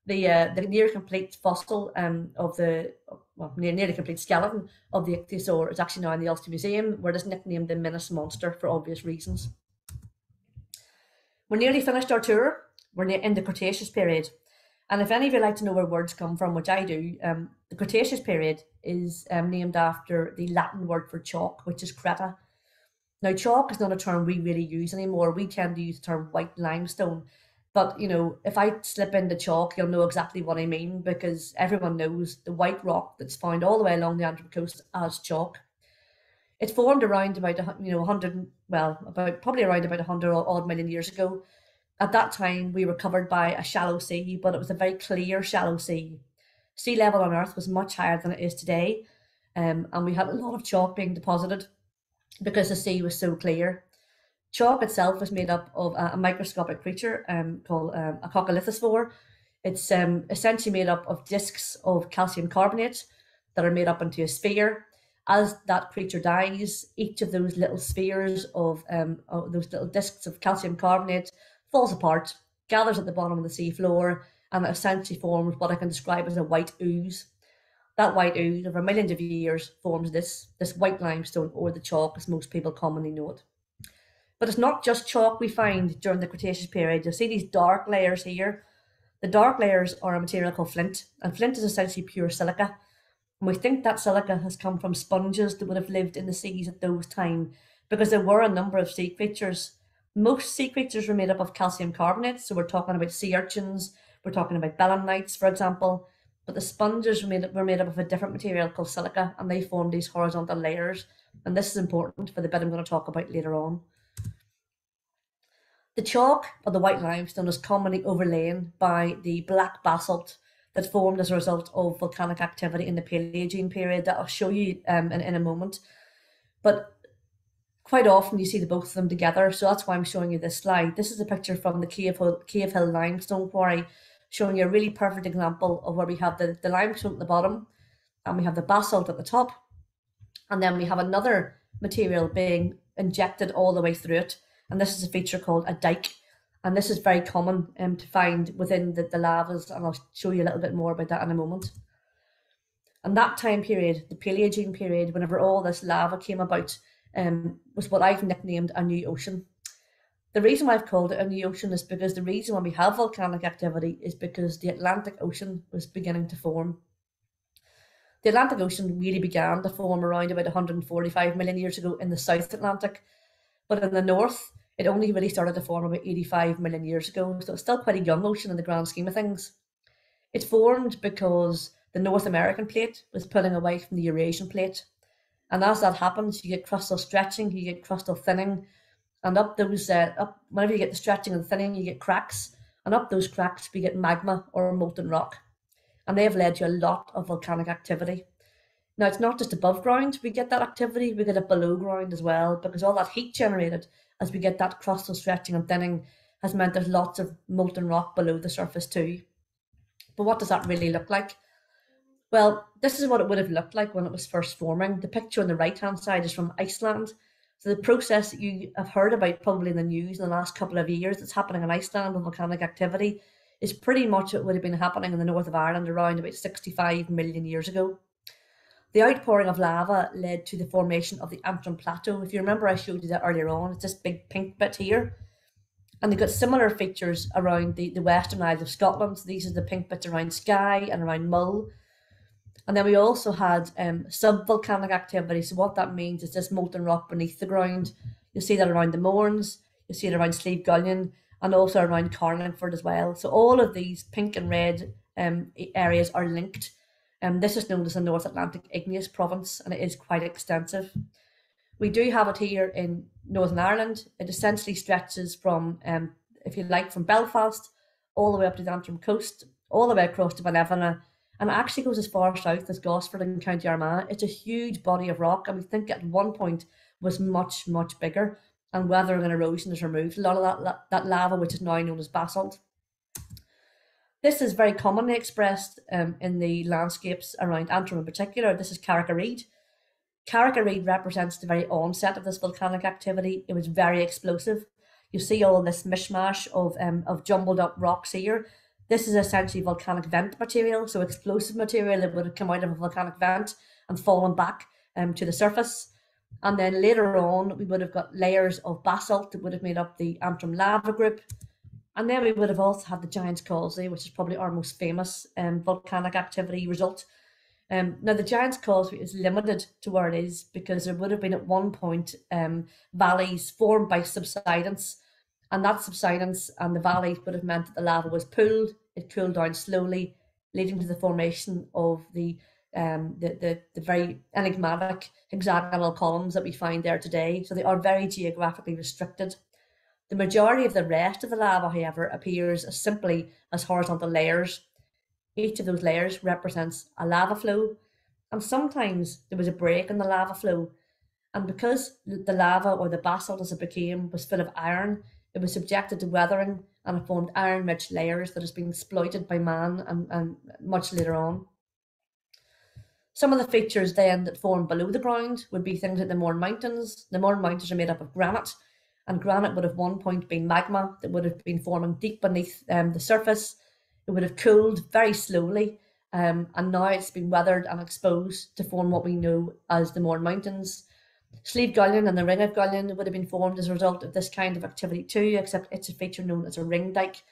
[SPEAKER 1] The near complete fossil nearly complete skeleton of the ichthyosaur is actually now in the Ulster Museum, where it is nicknamed the Minnis Monster for obvious reasons. We're nearly finished our tour. We're in the Cretaceous period. And if any of you like to know where words come from, which I do, the Cretaceous period is named after the Latin word for chalk, which is creta. Now, chalk is not a term we really use anymore. We tend to use the term white limestone. But, you know, if I slip into chalk, you'll know exactly what I mean, because everyone knows the white rock that's found all the way along the Antrim coast as chalk. It formed around about, 100, well, about probably around about 100 odd million years ago. At that time, we were covered by a shallow sea, but it was a very clear shallow sea. Sea level on Earth was much higher than it is today, and we had a lot of chalk being deposited because the sea was so clear. Chalk itself is made up of a microscopic creature called a coccolithosphere. It's essentially made up of discs of calcium carbonate that are made up into a sphere. As that creature dies, each of those little spheres of those little discs of calcium carbonate falls apart, gathers at the bottom of the sea floor, and it essentially forms what I can describe as a white ooze. That white ooze, over millions of years, forms this white limestone, or the chalk as most people commonly know it. But it's not just chalk we find during the Cretaceous period. You'll see these dark layers here. The dark layers are a material called flint, and flint is essentially pure silica. And we think that silica has come from sponges that would have lived in the seas at those times, because there were a number of sea creatures. Most sea creatures were made up of calcium carbonate, so we're talking about sea urchins, we're talking about belemnites, for example. But the sponges were made up of a different material called silica, and they formed these horizontal layers. And this is important for the bit I'm going to talk about later on. The chalk, or the white limestone, is commonly overlain by the black basalt that formed as a result of volcanic activity in the Paleogene period that I'll show you in a moment. But quite often you see the both of them together, so that's why I'm showing you this slide. This is a picture from the Cave Hill limestone quarry, showing you a really perfect example of where we have the limestone at the bottom, and we have the basalt at the top, and then we have another material being injected all the way through it, and this is a feature called a dike. And this is very common to find within the lavas, and I'll show you a little bit more about that in a moment. And that time period, the Paleogene period, whenever all this lava came about, was what I've nicknamed a new ocean. The reason why I've called it a new ocean is because the reason why we have volcanic activity is because the Atlantic Ocean was beginning to form. The Atlantic Ocean really began to form around about 145 million years ago in the South Atlantic, but in the north, it only really started to form about 85 million years ago, so it's still quite a young ocean in the grand scheme of things. It formed because the North American plate was pulling away from the Eurasian plate, and as that happens, you get crustal stretching, you get crustal thinning, and whenever you get the stretching and thinning, you get cracks, and up those cracks we get magma or molten rock, and they have led to a lot of volcanic activity. Now, it's not just above ground we get that activity, we get it below ground as well, because all that heat generated as we get that crustal stretching and thinning has meant there's lots of molten rock below the surface too. But what does that really look like? Well, this is what it would have looked like when it was first forming. The picture on the right-hand side is from Iceland. So the process that you have heard about probably in the news in the last couple of years that's happening in Iceland with volcanic activity is pretty much what would have been happening in the north of Ireland around about 65 million years ago. The outpouring of lava led to the formation of the Antrim Plateau. If you remember, I showed you that earlier on. It's this big pink bit here. And they've got similar features around the Western Isles of Scotland. So these are the pink bits around Skye and around Mull. And then we also had sub-volcanic activity. So what that means is this molten rock beneath the ground. You'll see that around the Mournes, you'll see it around Slieve Gullion, and also around Carlingford as well. So all of these pink and red areas are linked. This is known as the North Atlantic Igneous Province, and it is quite extensive. We do have it here in Northern Ireland. It essentially stretches from, if you like, from Belfast all the way up to the Antrim coast, all the way across to Balevina, and it actually goes as far south as Gosford in County Armagh. It's a huge body of rock, and we think at one point was much, much bigger, and weathering and erosion has removed a lot of that lava, which is now known as basalt. This is very commonly expressed in the landscapes around Antrim in particular. This is Carrick Reid. Carrick Reid represents the very onset of this volcanic activity. It was very explosive. You see all this mishmash of jumbled up rocks here. This is essentially volcanic vent material, so explosive material that would have come out of a volcanic vent and fallen back to the surface. And then later on, we would have got layers of basalt that would have made up the Antrim lava group. And then we would have also had the Giant's Causeway, which is probably our most famous volcanic activity result. Now, the Giant's Causeway is limited to where it is because there would have been at one point valleys formed by subsidence, And that subsidence and the valleys would have meant that the lava was pooled, it cooled down slowly, leading to the formation of the very enigmatic hexagonal columns that we find there today. So they are very geographically restricted. The majority of the rest of the lava, however, appears as simply as horizontal layers. Each of those layers represents a lava flow, and sometimes there was a break in the lava flow. And because the lava, or the basalt as it became, was full of iron, it was subjected to weathering and it formed iron-rich layers that has been exploited by man and much later on. Some of the features then that form below the ground would be things like the Mourne Mountains. The Mourne Mountains are made up of granite, and granite would have at one point been magma that would have been forming deep beneath the surface. It would have cooled very slowly, and now it's been weathered and exposed to form what we know as the Mourne Mountains. Slieve Gullion and the Ring of Gullion would have been formed as a result of this kind of activity too, except it's a feature known as a ring dike.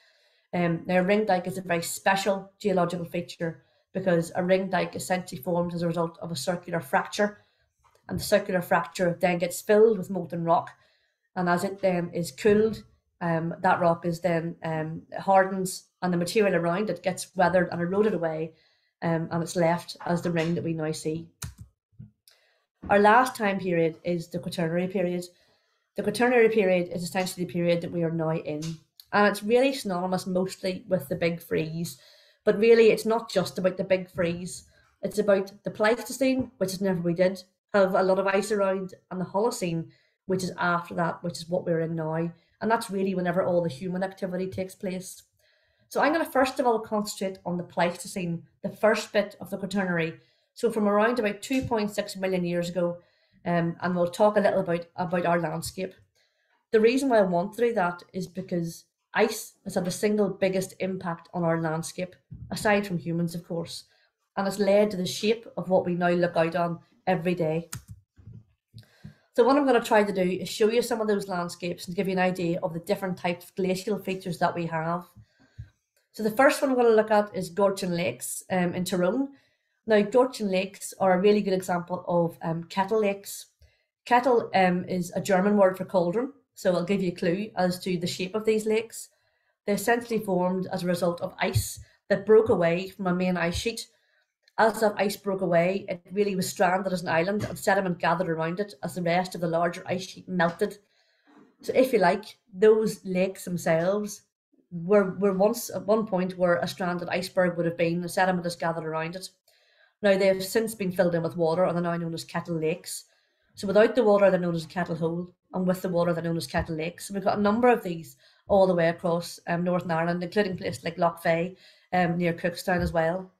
[SPEAKER 1] Now, a ring dike is a very special geological feature because a ring dike essentially formed as a result of a circular fracture, and the circular fracture then gets filled with molten rock, and as it then is cooled, that rock is then hardens, and the material around it gets weathered and eroded away, and it's left as the ring that we now see. Our last time period is the Quaternary period. The Quaternary period is essentially the period that we are now in, and it's really synonymous mostly with the Big Freeze, but really it's not just about the Big Freeze. It's about the Pleistocene, which is whenever we did have a lot of ice around, and the Holocene, which is after that, which is what we're in now, and that's really whenever all the human activity takes place. So I'm going to first of all concentrate on the Pleistocene, the first bit of the Quaternary. So from around about 2.6 million years ago, and we'll talk a little about our landscape. The reason why I want to do that is because ice has had the single biggest impact on our landscape, aside from humans, of course, and it's led to the shape of what we now look out on every day. So what I'm going to try to do is show you some of those landscapes and give you an idea of the different types of glacial features that we have. So the first one I'm going to look at is Gortchen Lakes in Tyrone. Now, Gortchen Lakes are a really good example of kettle lakes. Kettle is a German word for cauldron, so I'll give you a clue as to the shape of these lakes. They essentially formed as a result of ice that broke away from a main ice sheet. As that ice broke away, it really was stranded as an island, and sediment gathered around it as the rest of the larger ice sheet melted. So if you like, those lakes themselves were once at one point where a stranded iceberg would have been, the sediment has gathered around it. Now, they have since been filled in with water and are now known as kettle lakes. So without the water, they're known as a kettle hole, and with the water, they're known as kettle lakes. And we've got a number of these all the way across Northern Ireland, including places like Lough Fay near Cookstown as well.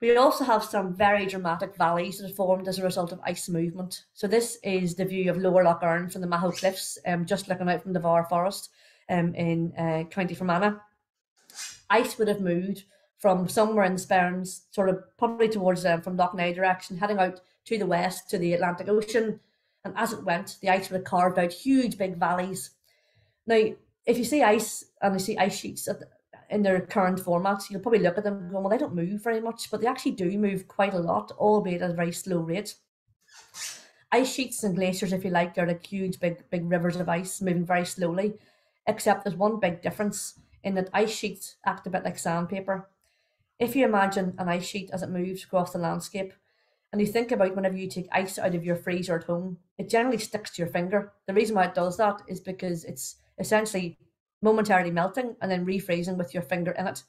[SPEAKER 1] We also have some very dramatic valleys that have formed as a result of ice movement. So this is the view of Lower Lough Erne from the Maho Cliffs, just looking out from the Var Forest in County Fermanagh. Ice would have moved from somewhere in the Sperrins, sort of probably towards from Lough Neagh direction, heading out to the west to the Atlantic Ocean. And as it went, the ice would have carved out huge big valleys. Now, if you see ice and you see ice sheets in their current format, you'll probably look at them and go, well, they don't move very much, but they actually do move quite a lot, albeit at a very slow rate. Ice sheets and glaciers, if you like, are like huge big rivers of ice moving very slowly, except there's one big difference in that ice sheets act a bit like sandpaper. If you imagine an ice sheet as it moves across the landscape, and you think about whenever you take ice out of your freezer at home, it generally sticks to your finger. The reason why it does that is because it's essentially momentarily melting and then refreezing with your finger in it.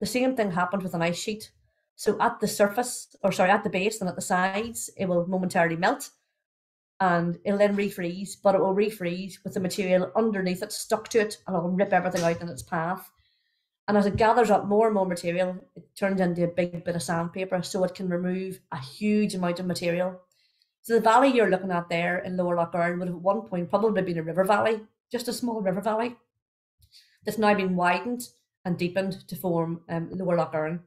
[SPEAKER 1] The same thing happened with an ice sheet. So at the surface, at the base and at the sides, it will momentarily melt and it'll then refreeze, but it will refreeze with the material underneath it stuck to it, and it'll rip everything out in its path. And as it gathers up more and more material, it turns into a big bit of sandpaper, so it can remove a huge amount of material. So the valley you're looking at there in Lower Lough Erne would have at one point probably been a river valley, just a small river valley, that's now been widened and deepened to form Lower Lough Erne.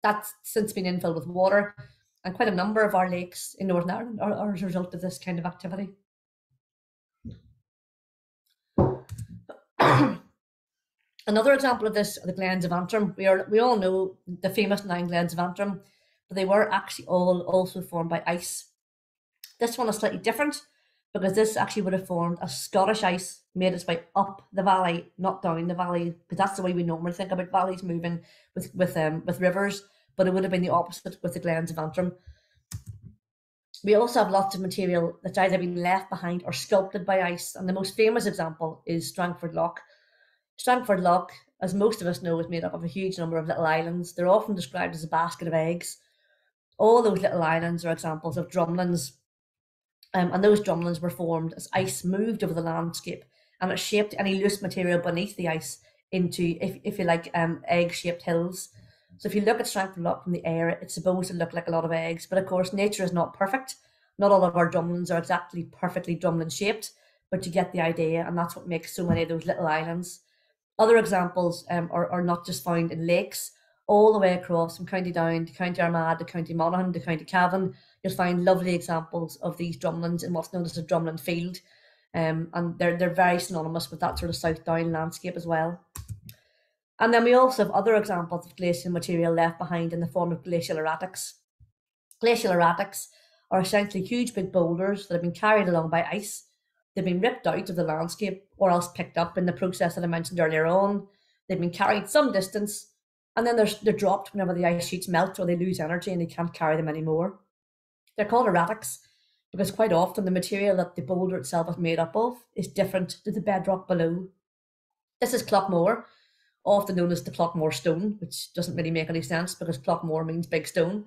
[SPEAKER 1] That's since been infilled with water, and quite a number of our lakes in Northern Ireland are as a result of this kind of activity. Another example of this are the Glens of Antrim. We all know the famous 9 Glens of Antrim, but they were actually all also formed by ice. This one is slightly different because this actually would have formed as Scottish ice made its way up the valley, not down the valley, because that's the way we normally think about valleys moving with rivers, but it would have been the opposite with the Glens of Antrim. We also have lots of material that's either been left behind or sculpted by ice, and the most famous example is Strangford Lough. Strangford Lough, as most of us know, is made up of a huge number of little islands. They're often described as a basket of eggs. All those little islands are examples of drumlins, and those drumlins were formed as ice moved over the landscape, and it shaped any loose material beneath the ice into, if you like, egg-shaped hills. So if you look at Strangford Lough from the air, it's supposed to look like a lot of eggs, but of course nature is not perfect. Not all of our drumlins are exactly perfectly drumlin shaped, but you get the idea, and that's what makes so many of those little islands. Other examples are not just found in lakes. All the way across from County Down to County Armagh to County Monaghan to County Cavan, you'll find lovely examples of these drumlins in what's known as a drumlin field. And they're very synonymous with that sort of South Down landscape as well. And then we also have other examples of glacial material left behind in the form of glacial erratics. Glacial erratics are essentially huge big boulders that have been carried along by ice. They've been ripped out of the landscape or else picked up in the process that I mentioned earlier on. They've been carried some distance, and then they're dropped whenever the ice sheets melt or they lose energy and they can't carry them anymore. They're called erratics because quite often the material that the boulder itself is made up of is different to the bedrock below. This is Clockmore, often known as the Clockmore Stone, which doesn't really make any sense because Clockmore means big stone.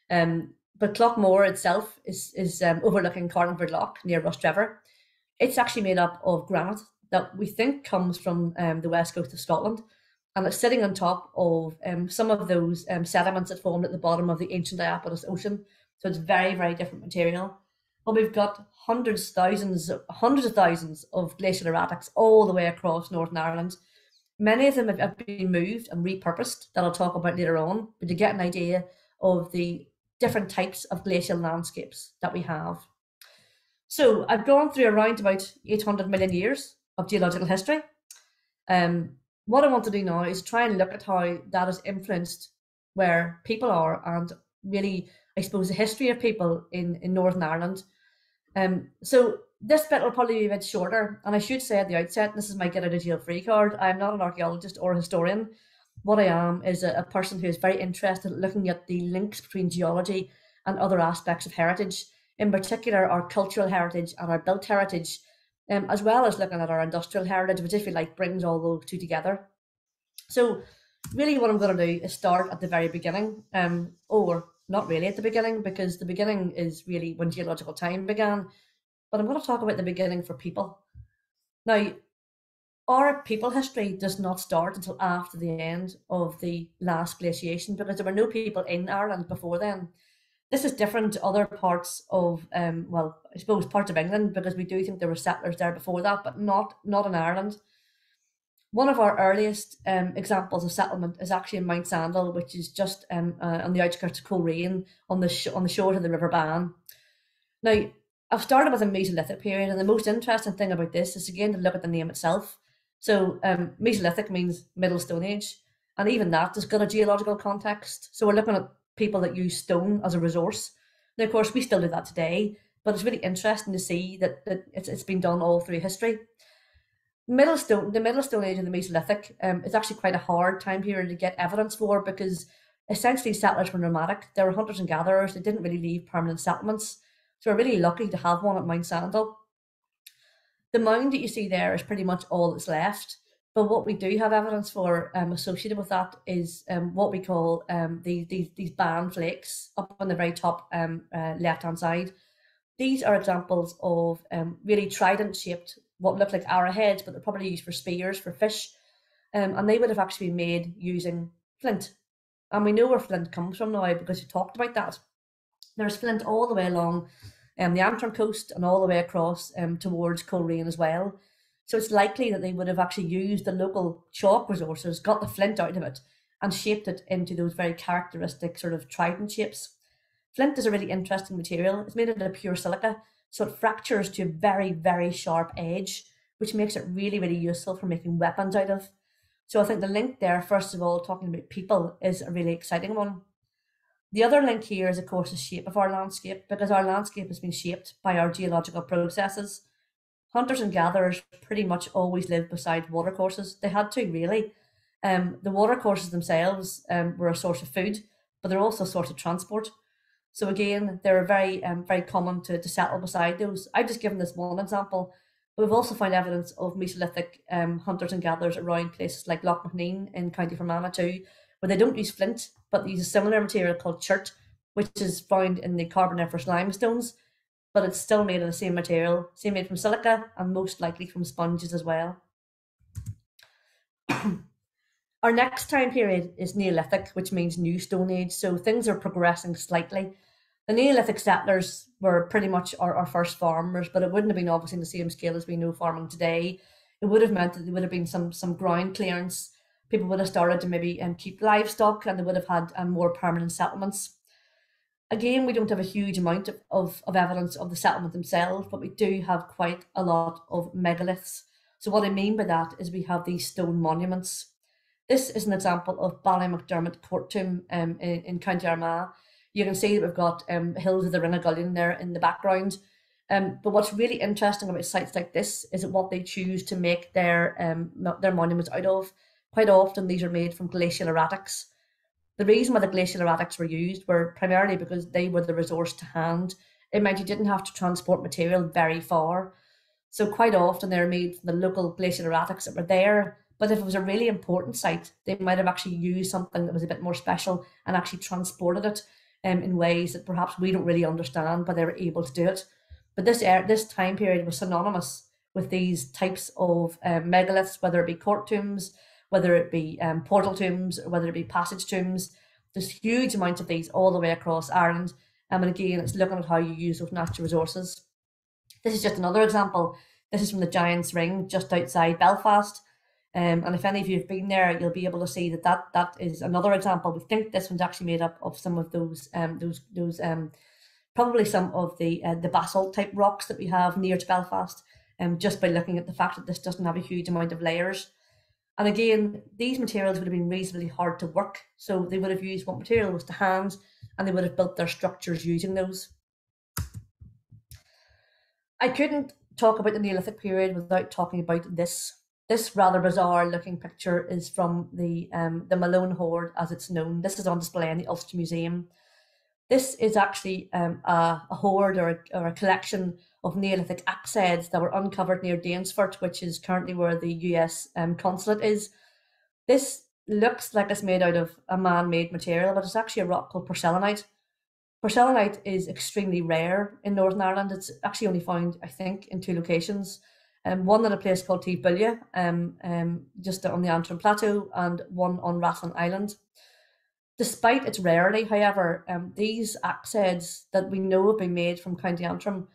[SPEAKER 1] But Clockmore itself is overlooking Carlingford Lough near Rostrevor. It's actually made up of granite that we think comes from the west coast of Scotland, and it's sitting on top of some of those sediments that formed at the bottom of the ancient Iapetus Ocean. So it's very, very different material. But we've got hundreds of thousands of glacial erratics all the way across Northern Ireland. Many of them have been moved and repurposed, that I'll talk about later on, but to get an idea of the different types of glacial landscapes that we have. So I've gone through around about 800 million years of geological history. What I want to do now is try and look at how that has influenced where people are and really, I suppose, the history of people in Northern Ireland. So this bit will probably be a bit shorter, and I should say at the outset, this is my get out of jail free card. I'm not an archaeologist or a historian. What I am is a person who is very interested in looking at the links between geology and other aspects of heritage, in particular our cultural heritage and our built heritage, as well as looking at our industrial heritage, which, if you like, brings all those two together. So really what I'm going to do is start at the very beginning, or not really at the beginning, because the beginning is really when geological time began, but I'm going to talk about the beginning for people. Now, our people history does not start until after the end of the last glaciation, because there were no people in Ireland before then. This is different to other parts of, well, I suppose parts of England, because we do think there were settlers there before that, but not in Ireland. One of our earliest examples of settlement is actually in Mount Sandal, which is just on the outskirts of Coleraine, on the shores of the River Bann. Now, I've started with the Mesolithic period, and the most interesting thing about this is, again, to look at the name itself. So Mesolithic means Middle Stone Age, and even that has got a geological context. So we're looking at people that use stone as a resource. Now, of course, we still do that today, but it's really interesting to see that it's been done all through history. The Middle Stone Age and the Mesolithic is actually quite a hard time period to get evidence for, because essentially settlers were nomadic. They were hunters and gatherers. They didn't really leave permanent settlements. So we're really lucky to have one at Mount Sandal. The mound that you see there is pretty much all that's left. But what we do have evidence for associated with that is what we call these band flakes up on the very top left-hand side. These are examples of really trident-shaped, what look like arrowheads, but they're probably used for spears, for fish. And they would have actually been made using flint. And we know where flint comes from now because we talked about that. There's flint all the way along the Antrim coast and all the way across towards Coleraine as well. So it's likely that they would have actually used the local chalk resources, got the flint out of it, and shaped it into those very characteristic sort of trident shapes. Flint is a really interesting material. It's made out of pure silica, so it fractures to a very, very sharp edge, which makes it really, really useful for making weapons out of. So I think the link there, first of all, talking about people, is a really exciting one. The other link here is, of course, the shape of our landscape, because our landscape has been shaped by our geological processes. Hunters and gatherers pretty much always lived beside watercourses. They had to, really. The watercourses themselves were a source of food, but they're also a source of transport. So again, they're very common to settle beside those. I've just given this one example, but we've also found evidence of Mesolithic hunters and gatherers around places like Loch Macnean in County Fermanagh too, where they don't use flint, but they use a similar material called chert, which is found in the Carboniferous limestones, but it's still made of the same material, same made from silica, and most likely from sponges as well. Our next time period is Neolithic, which means New Stone Age, so things are progressing slightly. The Neolithic settlers were pretty much our first farmers, but it wouldn't have been obviously on the same scale as we know farming today. It would have meant that there would have been some ground clearance. People would have started to maybe keep livestock, and they would have had more permanent settlements. Again, we don't have a huge amount of evidence of the settlement themselves, but we do have quite a lot of megaliths. So what I mean by that is we have these stone monuments. This is an example of Ballymacdermot Court Tomb in County Armagh. You can see that we've got hills of the Rinagullion there in the background. But what's really interesting about sites like this is what they choose to make their monuments out of. Quite often these are made from glacial erratics. The reason why the glacial erratics were used were primarily because they were the resource to hand. It meant you didn't have to transport material very far. So quite often they're made from the local glacial erratics that were there. But if it was a really important site, they might have actually used something that was a bit more special and actually transported it in ways that perhaps we don't really understand, but they were able to do it. But this time period was synonymous with these types of megaliths, whether it be court tombs, whether it be portal tombs, or whether it be passage tombs. There's huge amounts of these all the way across Ireland. And again, it's looking at how you use those natural resources. This is just another example. This is from the Giant's Ring, just outside Belfast. And if any of you have been there, you'll be able to see that is another example. We think this one's actually made up of some of those probably some of the basalt type rocks that we have near to Belfast, just by looking at the fact that this doesn't have a huge amount of layers. And again, these materials would have been reasonably hard to work, so they would have used what material was to hand, and they would have built their structures using those. I couldn't talk about the Neolithic period without talking about this. This rather bizarre looking picture is from the Malone Hoard, as it's known. This is on display in the Ulster Museum. This is actually a hoard or a collection of Neolithic axe heads that were uncovered near Danesfort, which is currently where the US consulate is. This looks like it's made out of a man-made material, but it's actually a rock called porcelainite. Porcelainite is extremely rare in Northern Ireland. It's actually only found, I think, in 2 locations. One at a place called Teaguebulla, just on the Antrim Plateau, and one on Rathlin Island. Despite its rarity, however, these axe heads that we know have been made from County Antrim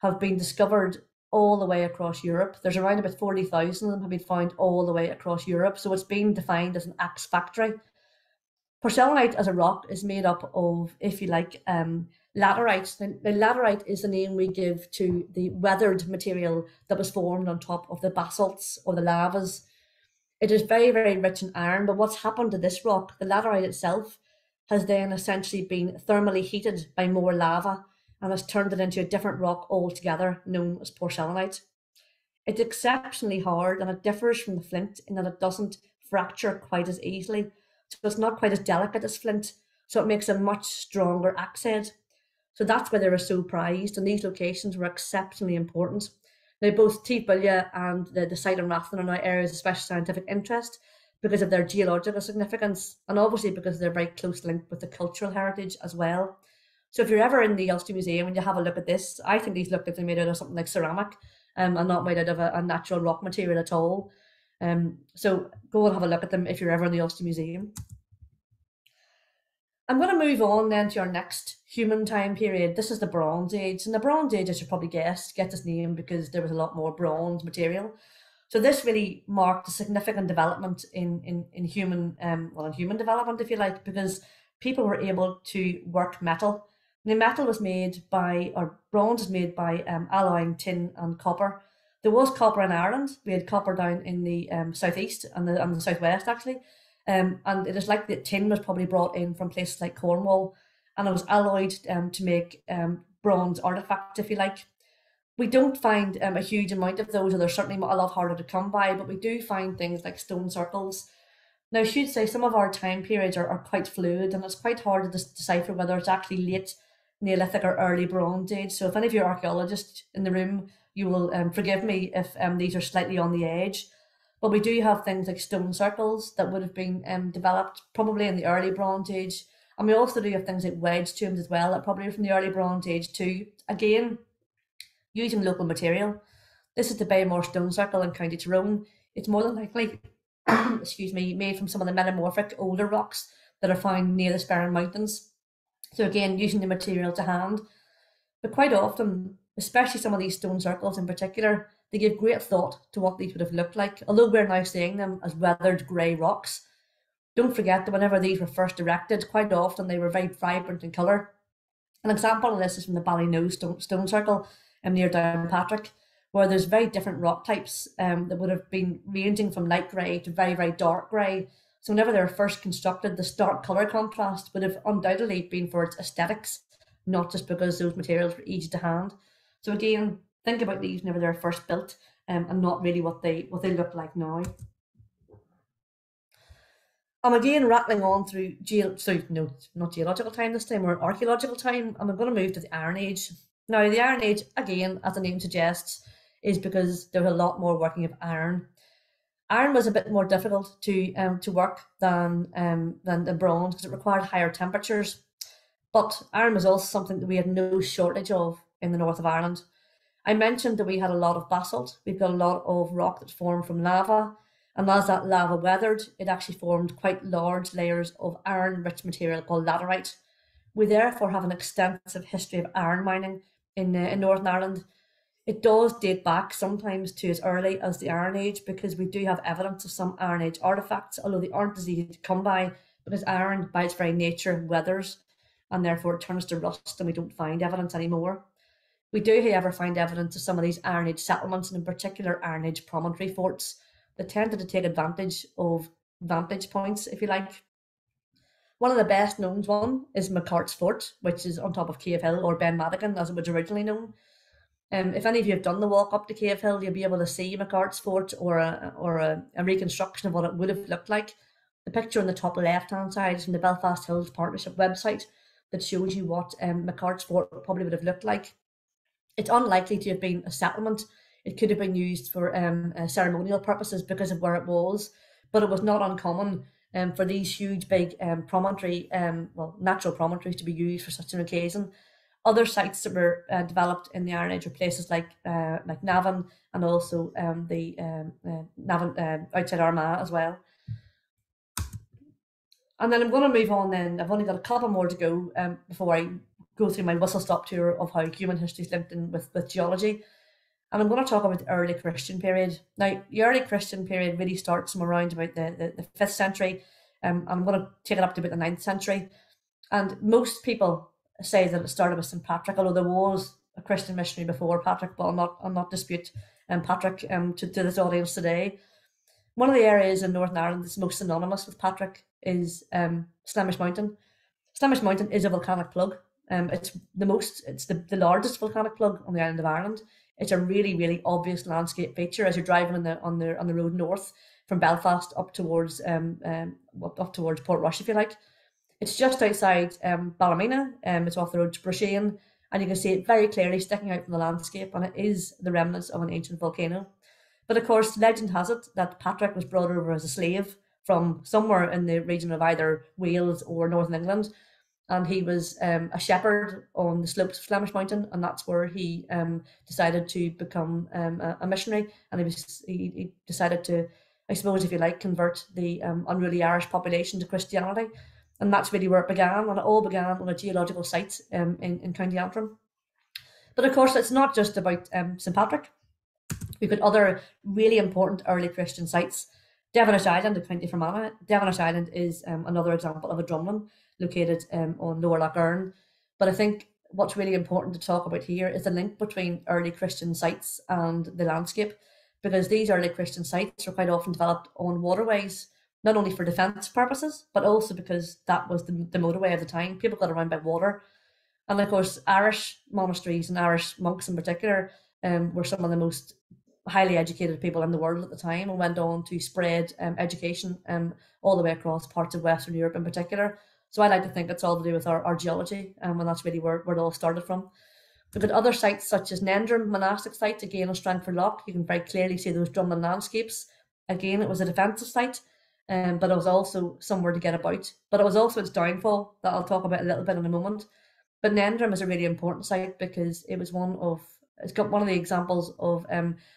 [SPEAKER 1] have been discovered all the way across Europe. There's around about 40,000 of them have been found all the way across Europe, so it's been defined as an axe factory. Porcelainite as a rock is made up of, if you like, laterite. Now, laterite is the name we give to the weathered material that was formed on top of the basalts or the lavas. It is very, very rich in iron, but what's happened to this rock, the laterite itself, has then essentially been thermally heated by more lava and has turned it into a different rock altogether, known as porcelainite. It's exceptionally hard, and it differs from the flint in that it doesn't fracture quite as easily. So it's not quite as delicate as flint, so it makes a much stronger axe head. So that's why they were so prized, and these locations were exceptionally important. Now, both Teaguebulla and the site in Rathlin are now areas of special scientific interest because of their geological significance, and obviously because they're very close linked with the cultural heritage as well. So if you're ever in the Ulster Museum and you have a look at this, I think these look like they're made out of something like ceramic, and not made out of a natural rock material at all. So go and have a look at them if you're ever in the Ulster Museum. I'm going to move on then to our next human time period. This is the Bronze Age. And the Bronze Age, as you probably guessed, gets its name because there was a lot more bronze material. So this really marked a significant development in human development, if you like, because people were able to work metal. The metal was made by, or bronze was made by alloying tin and copper. There was copper in Ireland. We had copper down in the southeast and the southwest, actually. And it is like the tin was probably brought in from places like Cornwall. and it was alloyed to make bronze artifacts, if you like. We don't find a huge amount of those, or they're certainly a lot harder to come by, but we do find things like stone circles. Now, I should say some of our time periods are quite fluid, and it's quite hard to decipher whether it's actually late Neolithic or early Bronze Age. So if any of you archaeologists in the room, you will forgive me if these are slightly on the edge. But we do have things like stone circles that would have been developed probably in the early Bronze Age. And we also do have things like wedge tombs as well, that probably are from the early Bronze Age too. Again, using local material. This is the Baymore Stone Circle in County Tyrone. It's more than likely, excuse me, made from some of the metamorphic older rocks that are found near the Sperrin Mountains. So again, using the material to hand. But quite often, especially some of these stone circles in particular, they give great thought to what these would have looked like, although we're now seeing them as weathered grey rocks. Don't forget that whenever these were first erected, quite often they were very vibrant in colour. An example of this is from the Ballyknoe Stone Circle near Downpatrick, where there's very different rock types that would have been ranging from light grey to very, very dark grey. So whenever they were first constructed, the stark colour contrast would have undoubtedly been for its aesthetics, not just because those materials were easy to hand. So again, think about these whenever they're first built and not really what they look like now. I'm again rattling on through not geological time this time, or archaeological time, and I'm going to move to the Iron Age. Now, the Iron Age, again, as the name suggests, is because there was a lot more working of iron. Iron was a bit more difficult to work than the bronze because it required higher temperatures. But iron was also something that we had no shortage of in the north of Ireland. I mentioned that we had a lot of basalt. We've got a lot of rock that formed from lava. And as that lava weathered, it actually formed quite large layers of iron-rich material called laterite. We therefore have an extensive history of iron mining in Northern Ireland. It does date back sometimes to as early as the Iron Age because we do have evidence of some Iron Age artefacts, although they aren't as easy to come by because iron, by its very nature, weathers and therefore it turns to rust and we don't find evidence anymore. We do, however, find evidence of some of these Iron Age settlements and in particular Iron Age promontory forts that tended to take advantage of vantage points, if you like. One of the best known one is McCart's Fort, which is on top of Cave Hill, or Ben Madigan as it was originally known. If any of you have done the walk up to Cave Hill, you'll be able to see McCart's Fort or a reconstruction of what it would have looked like. The picture on the top left-hand side is from the Belfast Hills Partnership website that shows you what McCart's Fort probably would have looked like. It's unlikely to have been a settlement. It could have been used for ceremonial purposes because of where it was, but it was not uncommon for these huge, big promontory, natural promontories to be used for such an occasion. Other sites that were developed in the Iron Age are places like Navan and also Navan outside Armagh as well. And then I'm going to move on then. I've only got a couple more to go before I go through my whistle-stop tour of how human history is linked in with geology. And I'm going to talk about the early Christian period. Now, the early Christian period really starts from around about the 5th century. And I'm going to take it up to about the 9th century. And most people say that it started with St. Patrick, although there was a Christian missionary before Patrick, but I'll not dispute Patrick to this audience today. One of the areas in Northern Ireland that's most synonymous with Patrick is Slemish Mountain. Slemish Mountain is a volcanic plug. It's the largest volcanic plug on the island of Ireland. It's a really, really obvious landscape feature as you're driving on the road north from Belfast up towards Portrush, if you like. It's just outside Ballymena. It's off the road to Brushain, and you can see it very clearly sticking out from the landscape, and it is the remnants of an ancient volcano. But of course, legend has it that Patrick was brought over as a slave from somewhere in the region of either Wales or Northern England, and he was a shepherd on the slopes of Flemish Mountain, and that's where he decided to become a missionary, and he decided to, I suppose, if you like, convert the unruly Irish population to Christianity. And that's really where it began, and it all began on a geological site in County Antrim. But of course, it's not just about St. Patrick. We've got other really important early Christian sites. Devonish Island in County Fermanagh. Devonish Island is another example of a drumlin located on Lower Lough Erne. But I think what's really important to talk about here is the link between early Christian sites and the landscape, because these early Christian sites were quite often developed on waterways. not only for defence purposes, but also because that was the motorway of the time. People got around by water. And of course, Irish monasteries and Irish monks in particular were some of the most highly educated people in the world at the time, and went on to spread education all the way across parts of Western Europe in particular. So I like to think it's all to do with our geology, and that's really where it all started from. We've got other sites such as Nendrum monastic sites, again on Strangford Lough. You can very clearly see those drumlin landscapes. Again, it was a defensive site, but it was also somewhere to get about. But it was also its downfall that I'll talk about a little bit in a moment. But Nendrum is a really important site because it's got one of the examples of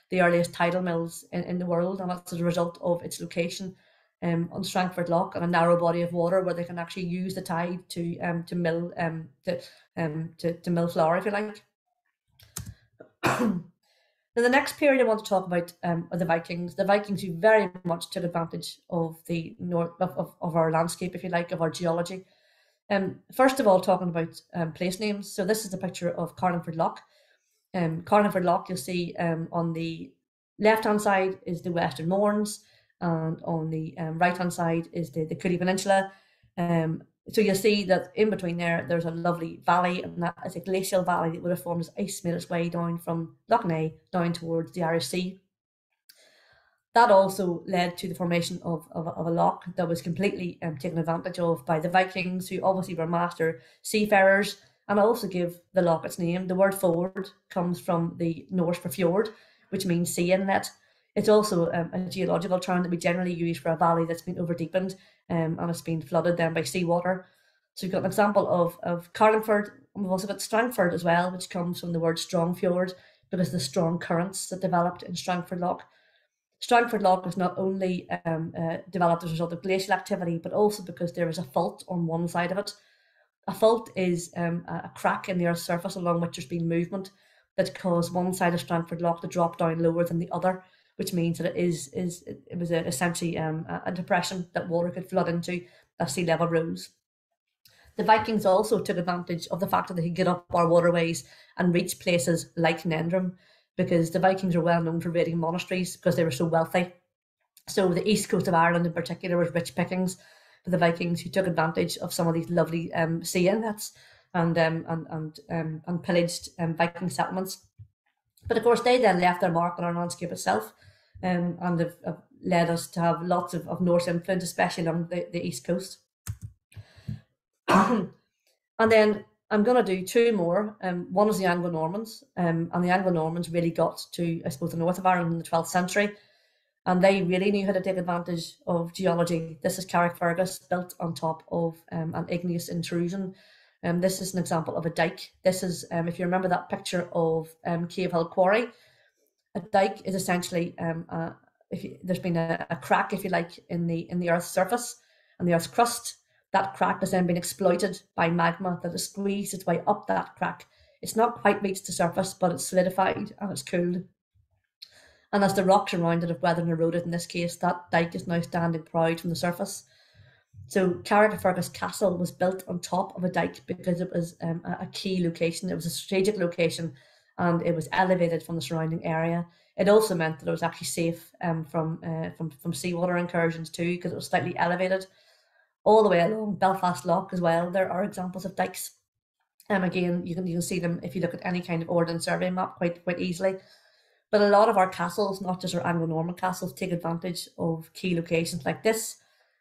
[SPEAKER 1] the earliest tidal mills in the world, and that's as a result of its location on Strangford Lough, on a narrow body of water where they can actually use the tide to mill flour, if you like. Now, the next period I want to talk about are the Vikings. The Vikings who very much took advantage of the north of our landscape, if you like, of our geology. First of all, talking about place names. So this is a picture of Carlingford Lough. Carlingford Lough, you'll see on the left-hand side is the Western Mournes, and on the right-hand side is the Cooley Peninsula. So you'll see that in between there's a lovely valley, and that is a glacial valley that would have formed as ice made its way down from Lough Neagh down towards the Irish Sea. That also led to the formation of a loch that was completely taken advantage of by the Vikings, who obviously were master seafarers, and also give the loch its name. The word ford comes from the Norse for fjord, which means sea inlet. It's also a geological term that we generally use for a valley that's been overdeepened and it's been flooded then by seawater. So we've got an example of Carlingford, and we've also got Strangford as well, which comes from the word strong fjord, because of the strong currents that developed in Strangford Lough. Strangford Lough was not only developed as a result of glacial activity, but also because there is a fault on one side of it. A fault is a crack in the Earth's surface along which there's been movement that caused one side of Strangford Lough to drop down lower than the other, which means that it was essentially a depression that water could flood into as sea level rose. The Vikings also took advantage of the fact that they could get up our waterways and reach places like Nendrum, because the Vikings are well known for raiding monasteries because they were so wealthy. So the east coast of Ireland in particular was rich pickings for the Vikings, who took advantage of some of these lovely sea inlets and pillaged Viking settlements. But of course, they then left their mark on our landscape itself, and have led us to have lots of Norse influence, especially on the east coast. And then I'm going to do two more. One is the Anglo-Normans, and the Anglo-Normans really got to, I suppose, the north of Ireland in the 12th century, and they really knew how to take advantage of geology. This is Carrickfergus, built on top of an igneous intrusion. This is an example of a dike. This is, if you remember that picture of Cave Hill Quarry, a dike is essentially there's been a crack, if you like, in the Earth's surface and the Earth's crust. That crack has then been exploited by magma that has squeezed its way up that crack. It's not quite reached the surface, but it's solidified and it's cooled. And as the rocks around it have weathered and eroded in this case, that dike is now standing proud from the surface. So Carrickfergus Castle was built on top of a dike because it was a key location. It was a strategic location, and it was elevated from the surrounding area. It also meant that it was actually safe from seawater incursions too, because it was slightly elevated. All the way along Belfast Lough as well, there are examples of dikes. Again, you can see them if you look at any kind of Ordnance Survey map quite easily. But a lot of our castles, not just our Anglo-Norman castles, take advantage of key locations like this.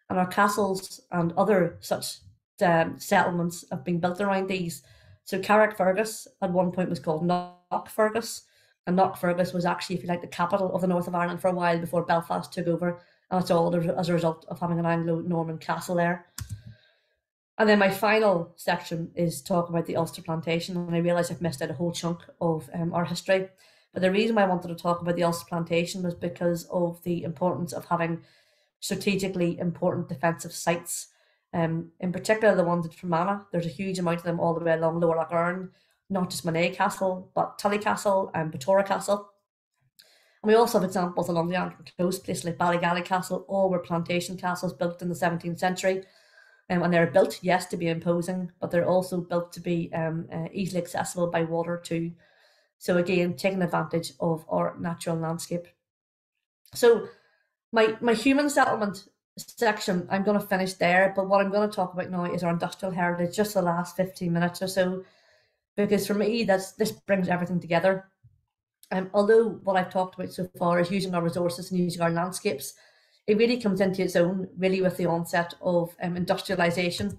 [SPEAKER 1] And our castles and other such settlements have been built around these. So Carrickfergus at one point was called Knockfergus, and Knockfergus was actually, if you like, the capital of the north of Ireland for a while before Belfast took over, and it's all as a result of having an Anglo-Norman castle there. And then my final section is talk about the Ulster Plantation, and I realise I've missed out a whole chunk of our history. But the reason why I wanted to talk about the Ulster Plantation was because of the importance of having strategically important defensive sites, in particular the ones at Fermanagh. There's a huge amount of them all the way along Lower Lough Erne, not just Monet Castle, but Tully Castle and Batora Castle. And we also have examples along the Antrim coast, places like Ballygally Castle. All were plantation castles built in the 17th century. And they're built, yes, to be imposing, but they're also built to be easily accessible by water too. So again, taking advantage of our natural landscape. So my human settlement section, I'm going to finish there, but what I'm going to talk about now is our industrial heritage, just the last 15 minutes or so, because for me, this brings everything together. Although what I've talked about so far is using our resources and using our landscapes, it really comes into its own really with the onset of industrialisation.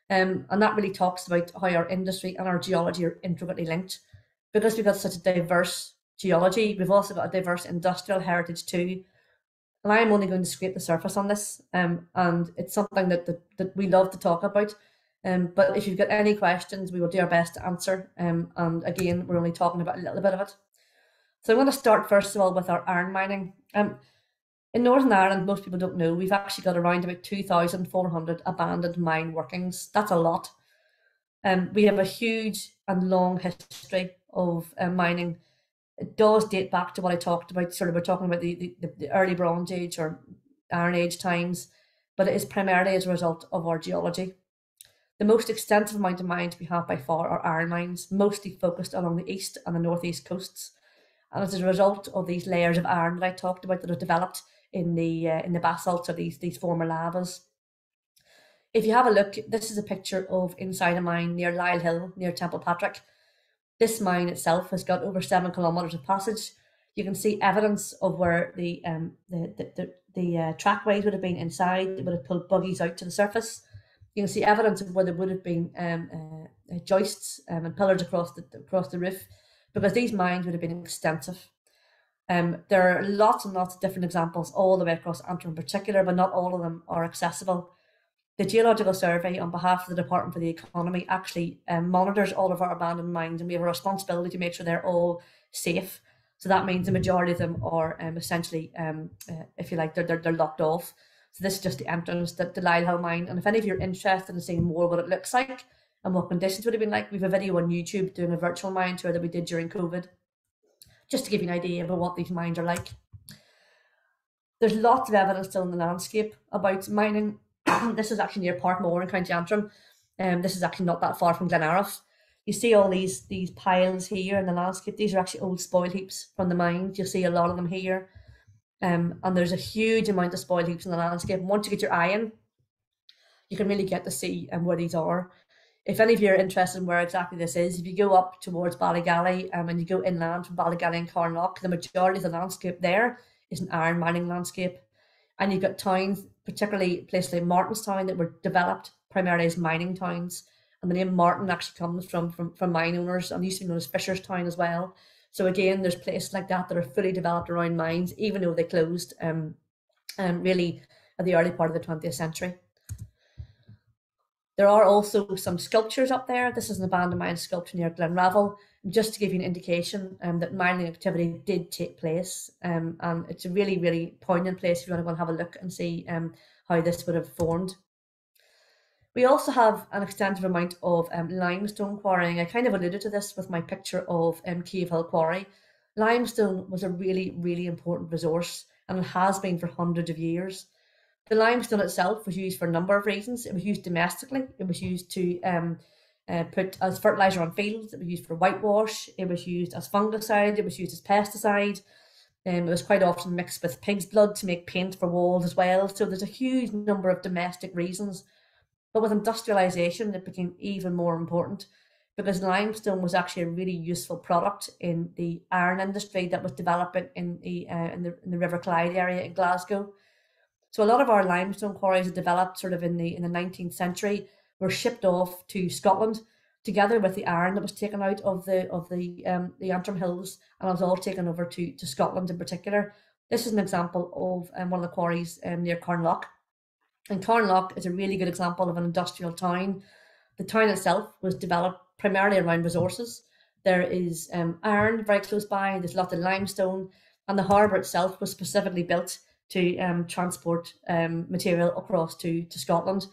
[SPEAKER 1] And that really talks about how our industry and our geology are intricately linked. Because we've got such a diverse geology, we've also got a diverse industrial heritage too. And I'm only going to scrape the surface on this, and it's something that we love to talk about. But if you've got any questions, we will do our best to answer. And again, we're only talking about a little bit of it. So I'm going to start first of all with our iron mining. In Northern Ireland, most people don't know, we've actually got around about 2,400 abandoned mine workings. That's a lot. We have a huge and long history of mining. It does date back to what I talked about, sort of we're talking about the early Bronze Age or Iron Age times, but it is primarily as a result of our geology. The most extensive amount of mines we have by far are iron mines, mostly focused along the east and the northeast coasts. And as a result of these layers of iron that I talked about that have developed in the basalts of these former lavas. If you have a look, this is a picture of inside a mine near Lyle Hill, near Templepatrick. This mine itself has got over 7 kilometres of passage. You can see evidence of where the trackways would have been inside. It would have pulled buggies out to the surface. You can see evidence of where there would have been joists and pillars across the roof, because these mines would have been extensive. There are lots and lots of different examples all the way across Antrim in particular, but not all of them are accessible. The Geological Survey, on behalf of the Department for the Economy, actually monitors all of our abandoned mines, and we have a responsibility to make sure they're all safe. So that means the majority of them are essentially, if you like, they're locked off. So this is just the entrance to the Lyle Hill mine. And if any of you are interested in seeing more what it looks like and what conditions would have been like, we have a video on YouTube doing a virtual mine tour that we did during COVID, just to give you an idea of what these mines are like. There's lots of evidence still in the landscape about mining. This is actually near Parkmore in County Antrim. This is actually not that far from Glenariff. You see all these piles here in the landscape. These are actually old spoil heaps from the mines. You'll see a lot of them here. And there's a huge amount of spoil heaps in the landscape. And once you get your eye in, you can really get to see where these are. If any of you are interested in where exactly this is, if you go up towards Ballygally and you go inland from Ballygally and Carnlough, the majority of the landscape there is an iron mining landscape. And you've got towns, particularly places like Martinstown, that were developed primarily as mining towns. And the name Martin actually comes from mine owners, and used to be known as Fisherstown as well. So again, there's places like that that are fully developed around mines, even though they closed really at the early part of the 20th century. There are also some sculptures up there. This is an abandoned mine sculpture near Glenravel, just to give you an indication that mining activity did take place. And it's a really, really poignant place if you want to go and have a look and see how this would have formed. We also have an extensive amount of limestone quarrying. I kind of alluded to this with my picture of Cave Hill Quarry. Limestone was a really, really important resource, and it has been for hundreds of years. The limestone itself was used for a number of reasons. It was used domestically. It was used to put as fertilizer on fields. It was used for whitewash. It was used as fungicide. It was used as pesticide. It was quite often mixed with pig's blood to make paint for walls as well. So there's a huge number of domestic reasons. But with industrialisation, it became even more important, because limestone was actually a really useful product in the iron industry that was developing in the River Clyde area in Glasgow. So a lot of our limestone quarries that developed sort of in the 19th century were shipped off to Scotland, together with the iron that was taken out of the Antrim Hills, and it was all taken over to Scotland in particular. This is an example of one of the quarries near Carnlough. And Carnlough is a really good example of an industrial town. The town itself was developed primarily around resources. There is iron very close by, there's lots of limestone, and the harbour itself was specifically built to transport material across to Scotland.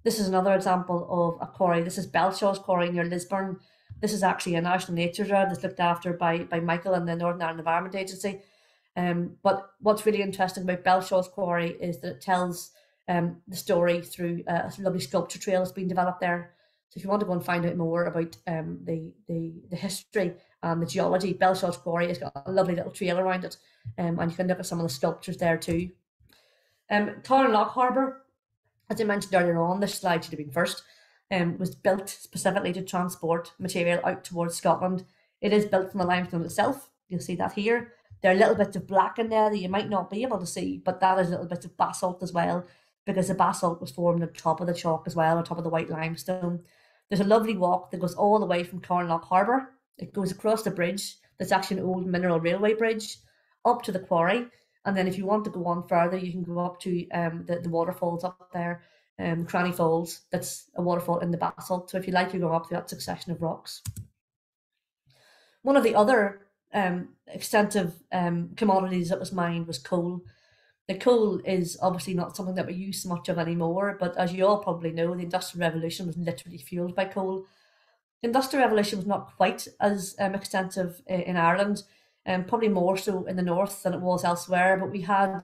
[SPEAKER 1] This is another example of a quarry. This is Belshaw's Quarry near Lisburn. This is actually a national nature reserve that's looked after by Michael and the Northern Ireland Environment Agency. But what's really interesting about Belshaw's Quarry is that it tells the story through a lovely sculpture trail that's been developed there. So if you want to go and find out more about the history and the geology, Belshaw's Quarry has got a lovely little trail around it, and you can look at some of the sculptures there too. Lock Harbour, as I mentioned earlier on, this slide should have been first, was built specifically to transport material out towards Scotland. It is built from the limestone itself. You'll see that here. There are little bits of black in there that you might not be able to see, but that is little bits of basalt as well, because the basalt was formed on top of the chalk as well, on top of the white limestone. There's a lovely walk that goes all the way from Lock Harbour. It goes across the bridge. That's actually an old mineral railway bridge up to the quarry. And then if you want to go on further, you can go up to the waterfalls up there, Cranny Falls. That's a waterfall in the basalt. So if you like, you go up to that succession of rocks. One of the other extensive commodities that was mined was coal. The coal is obviously not something that we use so much of anymore, but as you all probably know, the Industrial Revolution was literally fueled by coal. The Industrial Revolution was not quite as extensive in Ireland, probably more so in the north than it was elsewhere, but we had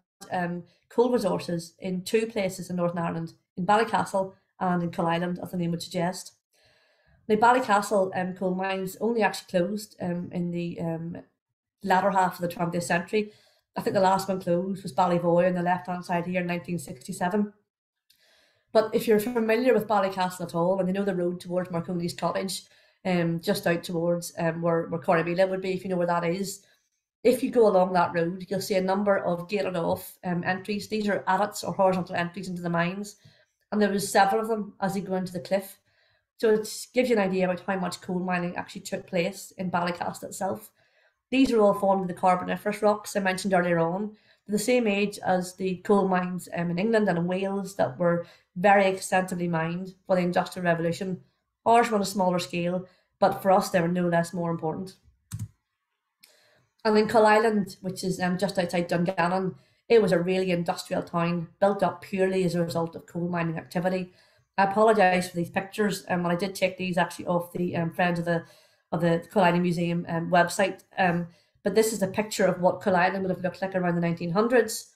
[SPEAKER 1] coal resources in two places in Northern Ireland, in Ballycastle and in Coalisland, as the name would suggest. Now, Ballycastle coal mines only actually closed in the latter half of the 20th century. I think the last one closed was Ballyvoy on the left-hand side here in 1967. But if you're familiar with Ballycastle at all, and you know the road towards Marconi's Cottage, just out towards where Corribila would be, if you know where that is, if you go along that road, you'll see a number of gated off entries. These are adits or horizontal entries into the mines, and there was several of them as you go into the cliff. So it gives you an idea about how much coal mining actually took place in Ballycastle itself. These are all formed of the Carboniferous rocks I mentioned earlier on. They're the same age as the coal mines in England and in Wales that were very extensively mined for the Industrial Revolution. Ours were on a smaller scale, but for us they were no less more important. And then Coalisland, which is just outside Dungannon, it was a really industrial town, built up purely as a result of coal mining activity. I apologise for these pictures, and I did take these actually off the Friends of the Coalisland Museum website. But this is a picture of what Coalisland would have looked like around the 1900s.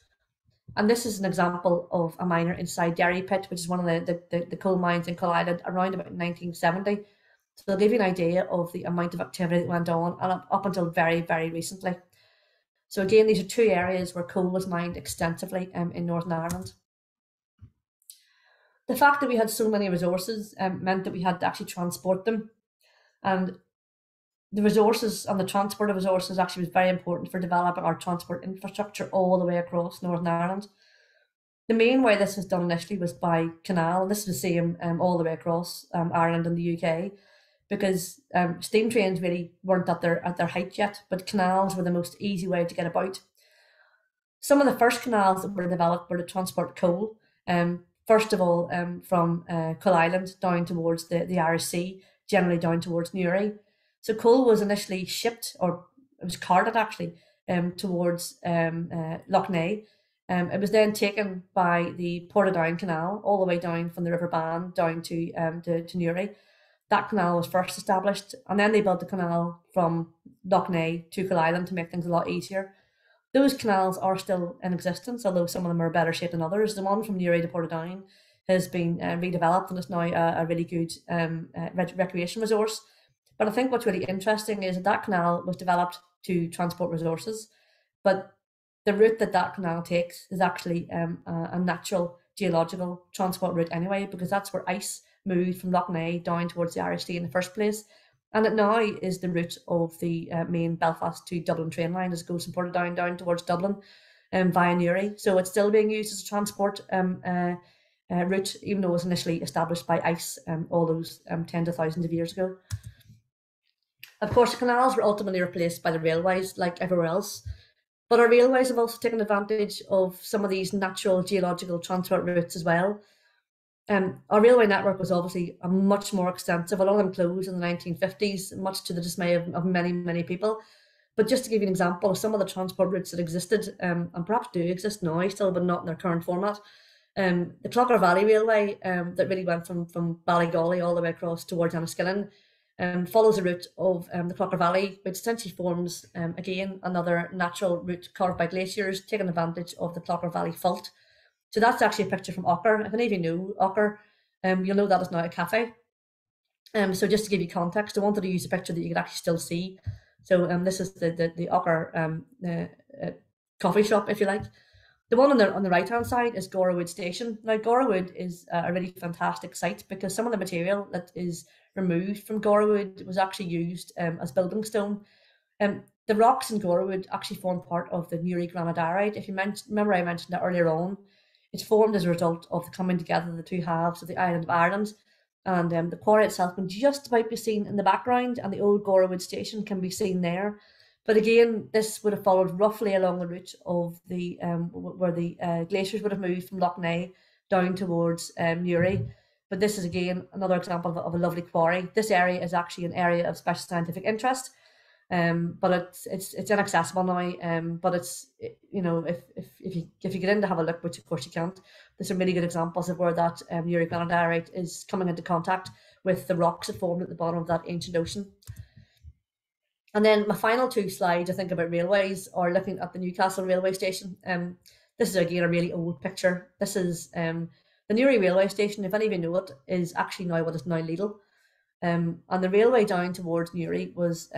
[SPEAKER 1] And this is an example of a miner inside Derry Pit, which is one of the coal mines in Coalisland around about 1970. So they'll give you an idea of the amount of activity that went on and up until very, very recently. So again, these are two areas where coal was mined extensively in Northern Ireland. The fact that we had so many resources meant that we had to actually transport them. And the resources and the transport of resources actually was very important for developing our transport infrastructure all the way across Northern Ireland. The main way this was done initially was by canal, and this was the same all the way across Ireland and the UK, because steam trains really weren't at their height yet, but canals were the most easy way to get about. Some of the first canals that were developed were to transport coal, first of all from Coalisland down towards the Irish Sea, generally down towards Newry. So coal was initially shipped, or it was carted actually, towards Lough Neagh. It was then taken by the Portadown Canal all the way down from the River Bann down to Newry. That canal was first established, and then they built the canal from Lough Neagh to Coalisland to make things a lot easier. Those canals are still in existence, although some of them are better shaped than others. The one from Newry to Portadown has been redeveloped and is now a really good recreation resource. But I think what's really interesting is that canal was developed to transport resources, but the route that canal takes is actually a natural geological transport route anyway, because that's where ice moved from Lough Neagh down towards the Irish Sea in the first place. And it now is the route of the main Belfast to Dublin train line as it goes from Portadown down towards Dublin via Newry. So it's still being used as a transport route, even though it was initially established by ice all those tens of thousands of years ago. Of course, the canals were ultimately replaced by the railways like everywhere else, but our railways have also taken advantage of some of these natural geological transport routes as well. Our railway network was obviously much more extensive. A lot of them closed in the 1950s, much to the dismay of many, many people. But just to give you an example of some of the transport routes that existed, and perhaps do exist now still, but not in their current format. The Clocker Valley Railway that really went from Ballygolly all the way across towards Enniskillen follows a route of the Clocker Valley, which essentially forms, again, another natural route carved by glaciers, taking advantage of the Clocker Valley Fault. So that's actually a picture from Ocker. If any of you know Ocker, you'll know that is now a cafe. So just to give you context, I wanted to use a picture that you could actually still see. So this is the Ocker coffee shop, if you like. The one on the right hand side is Gorawood Station. Now Gorawood is a really fantastic site because some of the material that is removed from Gorawood was actually used as building stone. The rocks in Gorawood actually form part of the Newry granodiorite. If you remember, I mentioned that earlier on. It's formed as a result of the coming together of the two halves of the island of Ireland. And the quarry itself can just about be seen in the background, and the old Gorawood Station can be seen there. But again, this would have followed roughly along the route of the where the glaciers would have moved from Lough Neagh down towards Newry. But this is again another example of a lovely quarry. This area is actually an area of special scientific interest, but it's inaccessible now. But it's, you know, if you get in to have a look, which of course you can't, there's some really good examples of where that Newry granodiorite is coming into contact with the rocks that formed at the bottom of that ancient ocean. And then my final two slides, I think, about railways, are looking at the Newcastle railway station. This is again a really old picture. This is the Newry railway station. If any of you know it, is actually now what is now Lidl. And the railway down towards Newry was,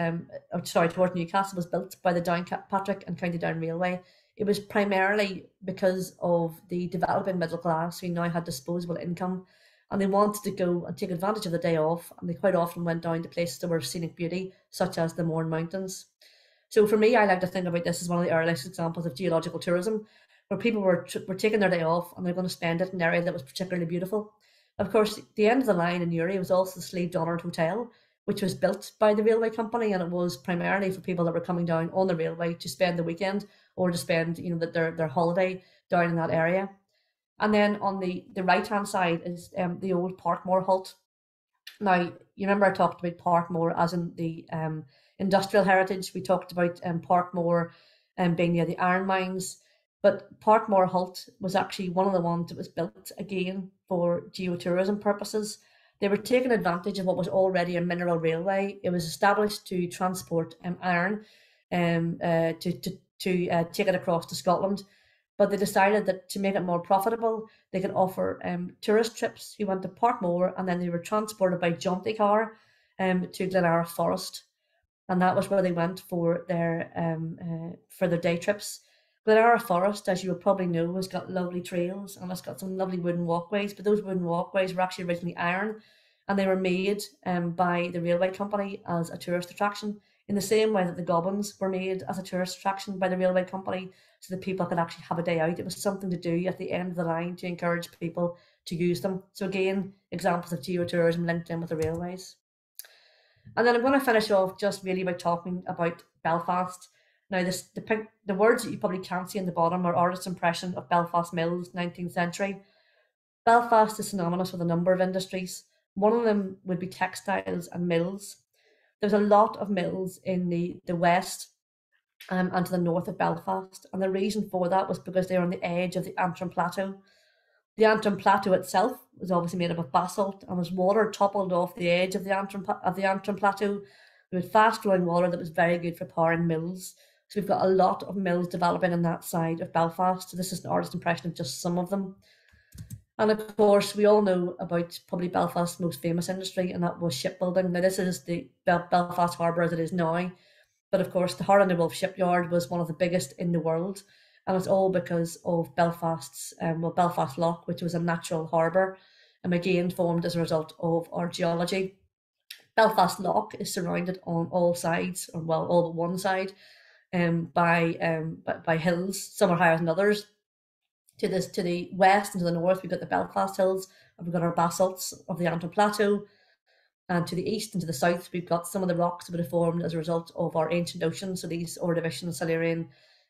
[SPEAKER 1] towards Newcastle, was built by the Downpatrick and County Down Railway. It was primarily because of the developing middle class who now had disposable income, and they wanted to go and take advantage of the day off, and they quite often went down to places that were of scenic beauty, such as the Mourne Mountains. So for me, I like to think about this as one of the earliest examples of geological tourism, where people were taking their day off and they're going to spend it in an area that was particularly beautiful. Of course, the end of the line in Newry was also the Slieve Donard Hotel, which was built by the railway company, and it was primarily for people that were coming down on the railway to spend the weekend or to spend, you know, their holiday down in that area. And then on the right-hand side is the old Parkmore Halt. Now, you remember I talked about Parkmore as in the industrial heritage. We talked about Parkmore being near the iron mines. But Parkmore Halt was actually one of the ones that was built again for geotourism purposes. They were taking advantage of what was already a mineral railway. It was established to transport iron to take it across to Scotland. But they decided that to make it more profitable, they could offer tourist trips who went to Parkmore, and then they were transported by jaunty car to Glenara Forest, and that was where they went for their day trips. Glenara Forest, as you will probably know, has got lovely trails and it's got some lovely wooden walkways, but those wooden walkways were actually originally iron, and they were made by the railway company as a tourist attraction, in the same way that the Gobbins were made as a tourist attraction by the railway company, so that people could actually have a day out. It was something to do at the end of the line to encourage people to use them. So again, examples of geotourism linked in with the railways. And then I'm going to finish off just really by talking about Belfast. Now, the words that you probably can't see in the bottom are artist's impression of Belfast Mills, 19th century. Belfast is synonymous with a number of industries. One of them would be textiles and mills. There's a lot of mills in the west and to the north of Belfast, and the reason for that was because they were on the edge of the Antrim Plateau. The Antrim Plateau itself was obviously made up of basalt, and as water toppled off the edge of the Antrim Plateau, we had fast-flowing water that was very good for powering mills. So we've got a lot of mills developing on that side of Belfast. So this is an artist's impression of just some of them. And of course, we all know about probably Belfast's most famous industry, and that was shipbuilding. Now, this is the Belfast Harbour as it is now. But of course, the Harland and Wolff shipyard was one of the biggest in the world. And it's all because of Belfast's, Belfast Lough, which was a natural harbour, and again formed as a result of our geology. Belfast Lough is surrounded on all sides, or well, all but one side, by hills. Some are higher than others. To the west and to the north, we've got the Belfast Hills, and we've got our basalts of the Antrim Plateau. And to the east and to the south, we've got some of the rocks that have formed as a result of our ancient ocean. So these Ordovician, Silurian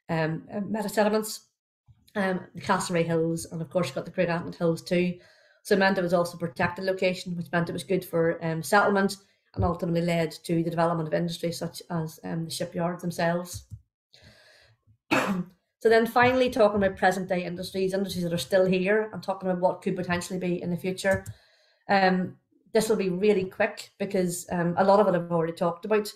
[SPEAKER 1] metasediments, the Castlereagh Hills, and of course you've got the Great Antlet Hills too. So it meant it was also a protected location, which meant it was good for settlement, and ultimately led to the development of industry such as the shipyards themselves. So then finally talking about present day industries that are still here, and talking about what could potentially be in the future. This will be really quick because a lot of it I've already talked about.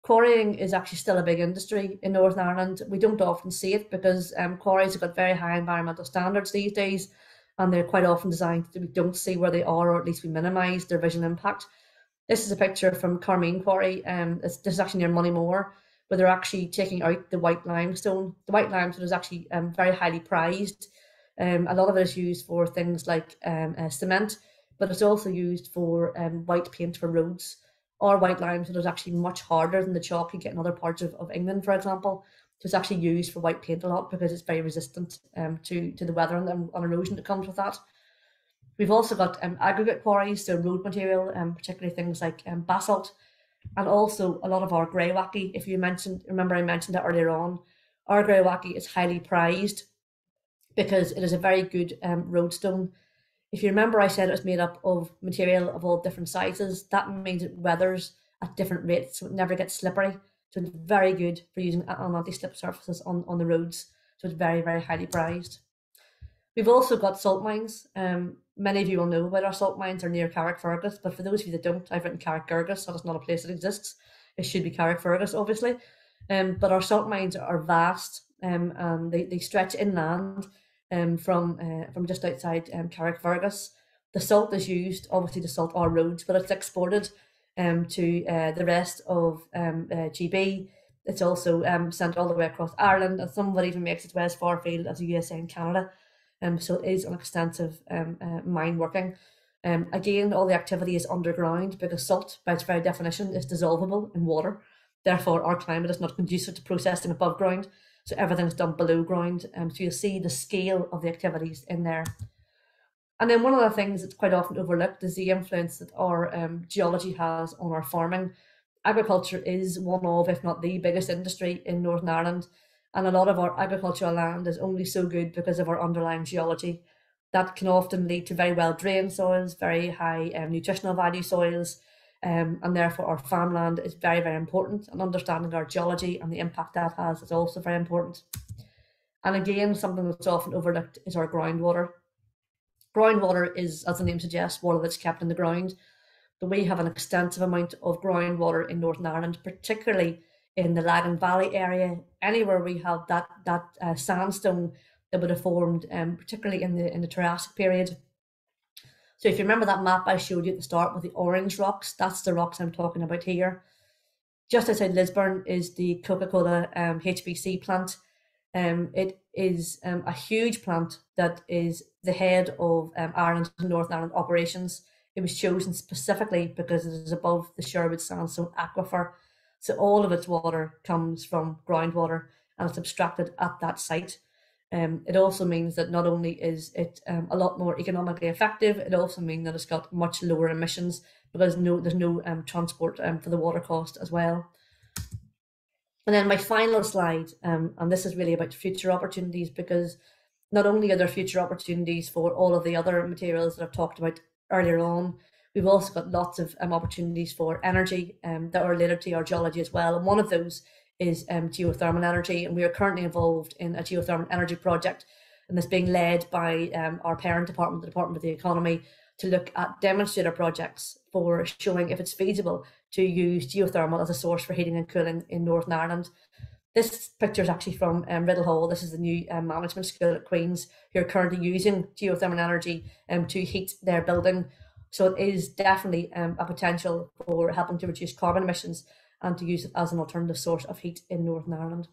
[SPEAKER 1] Quarrying is actually still a big industry in Northern Ireland. We don't often see it because quarries have got very high environmental standards these days, and they're quite often designed that we don't see where they are, or at least we minimise their visual impact. This is a picture from Carmine Quarry. This is actually near Moneymore, where they're actually taking out the white limestone. The white limestone is actually very highly prized. A lot of it is used for things like cement, but it's also used for white paint for roads. Or white limestone is actually much harder than the chalk you get in other parts of England, for example. So it's actually used for white paint a lot because it's very resistant to the weather and erosion that comes with that. We've also got aggregate quarries, so road material, particularly things like basalt, and also a lot of our greywacke. If you remember I mentioned that earlier on, our greywacke is highly prized because it is a very good roadstone. If you remember, I said it was made up of material of all different sizes. That means it weathers at different rates, so it never gets slippery. So it's very good for using on anti-slip surfaces on the roads. So it's very, very highly prized. We've also got salt mines. Many of you will know about our salt mines are near Carrickfergus, but for those of you that don't, I've written Carrickfergus, so it's not a place that exists. It should be Carrickfergus, obviously. But our salt mines are vast, and they stretch inland from just outside Carrickfergus. The salt is used, obviously, to salt our roads, but it's exported to the rest of GB. It's also sent all the way across Ireland, and some of it even makes its way as far afield as the USA and Canada. So it is an extensive mine working. Again, all the activity is underground because salt, by its very definition, is dissolvable in water. Therefore, our climate is not conducive to processing above ground. So everything is done below ground. So you'll see the scale of the activities in there. And then one of the things that's quite often overlooked is the influence that our geology has on our farming. Agriculture is one of, if not the biggest industry in Northern Ireland. And a lot of our agricultural land is only so good because of our underlying geology. That can often lead to very well drained soils, very high nutritional value soils, and therefore our farmland is very, very important. And understanding our geology and the impact that has is also very important. And again, something that's often overlooked is our groundwater. Groundwater is, as the name suggests, water that's kept in the ground. But we have an extensive amount of groundwater in Northern Ireland, particularly in the Lagan Valley area. Anywhere we have that sandstone that would have formed, particularly in the Triassic period. So if you remember that map I showed you at the start with the orange rocks, that's the rocks I'm talking about here. Just outside Lisburn is the Coca-Cola HBC plant. It is a huge plant that is the head of Ireland's Northern Ireland operations. It was chosen specifically because it is above the Sherwood Sandstone aquifer. So all of its water comes from groundwater and it's abstracted at that site. It also means that not only is it a lot more economically effective, it also means that it's got much lower emissions because there's no transport for the water cost as well. And then my final slide, and this is really about future opportunities, because not only are there future opportunities for all of the other materials that I've talked about earlier on, we've also got lots of opportunities for energy that are related to our geology as well. And one of those is geothermal energy. And we are currently involved in a geothermal energy project, and it's being led by our parent department, the Department of the Economy, to look at demonstrator projects for showing if it's feasible to use geothermal as a source for heating and cooling in Northern Ireland. This picture is actually from Riddle Hall. This is the new management school at Queen's, who are currently using geothermal energy to heat their building. So it is definitely a potential for helping to reduce carbon emissions and to use it as an alternative source of heat in Northern Ireland.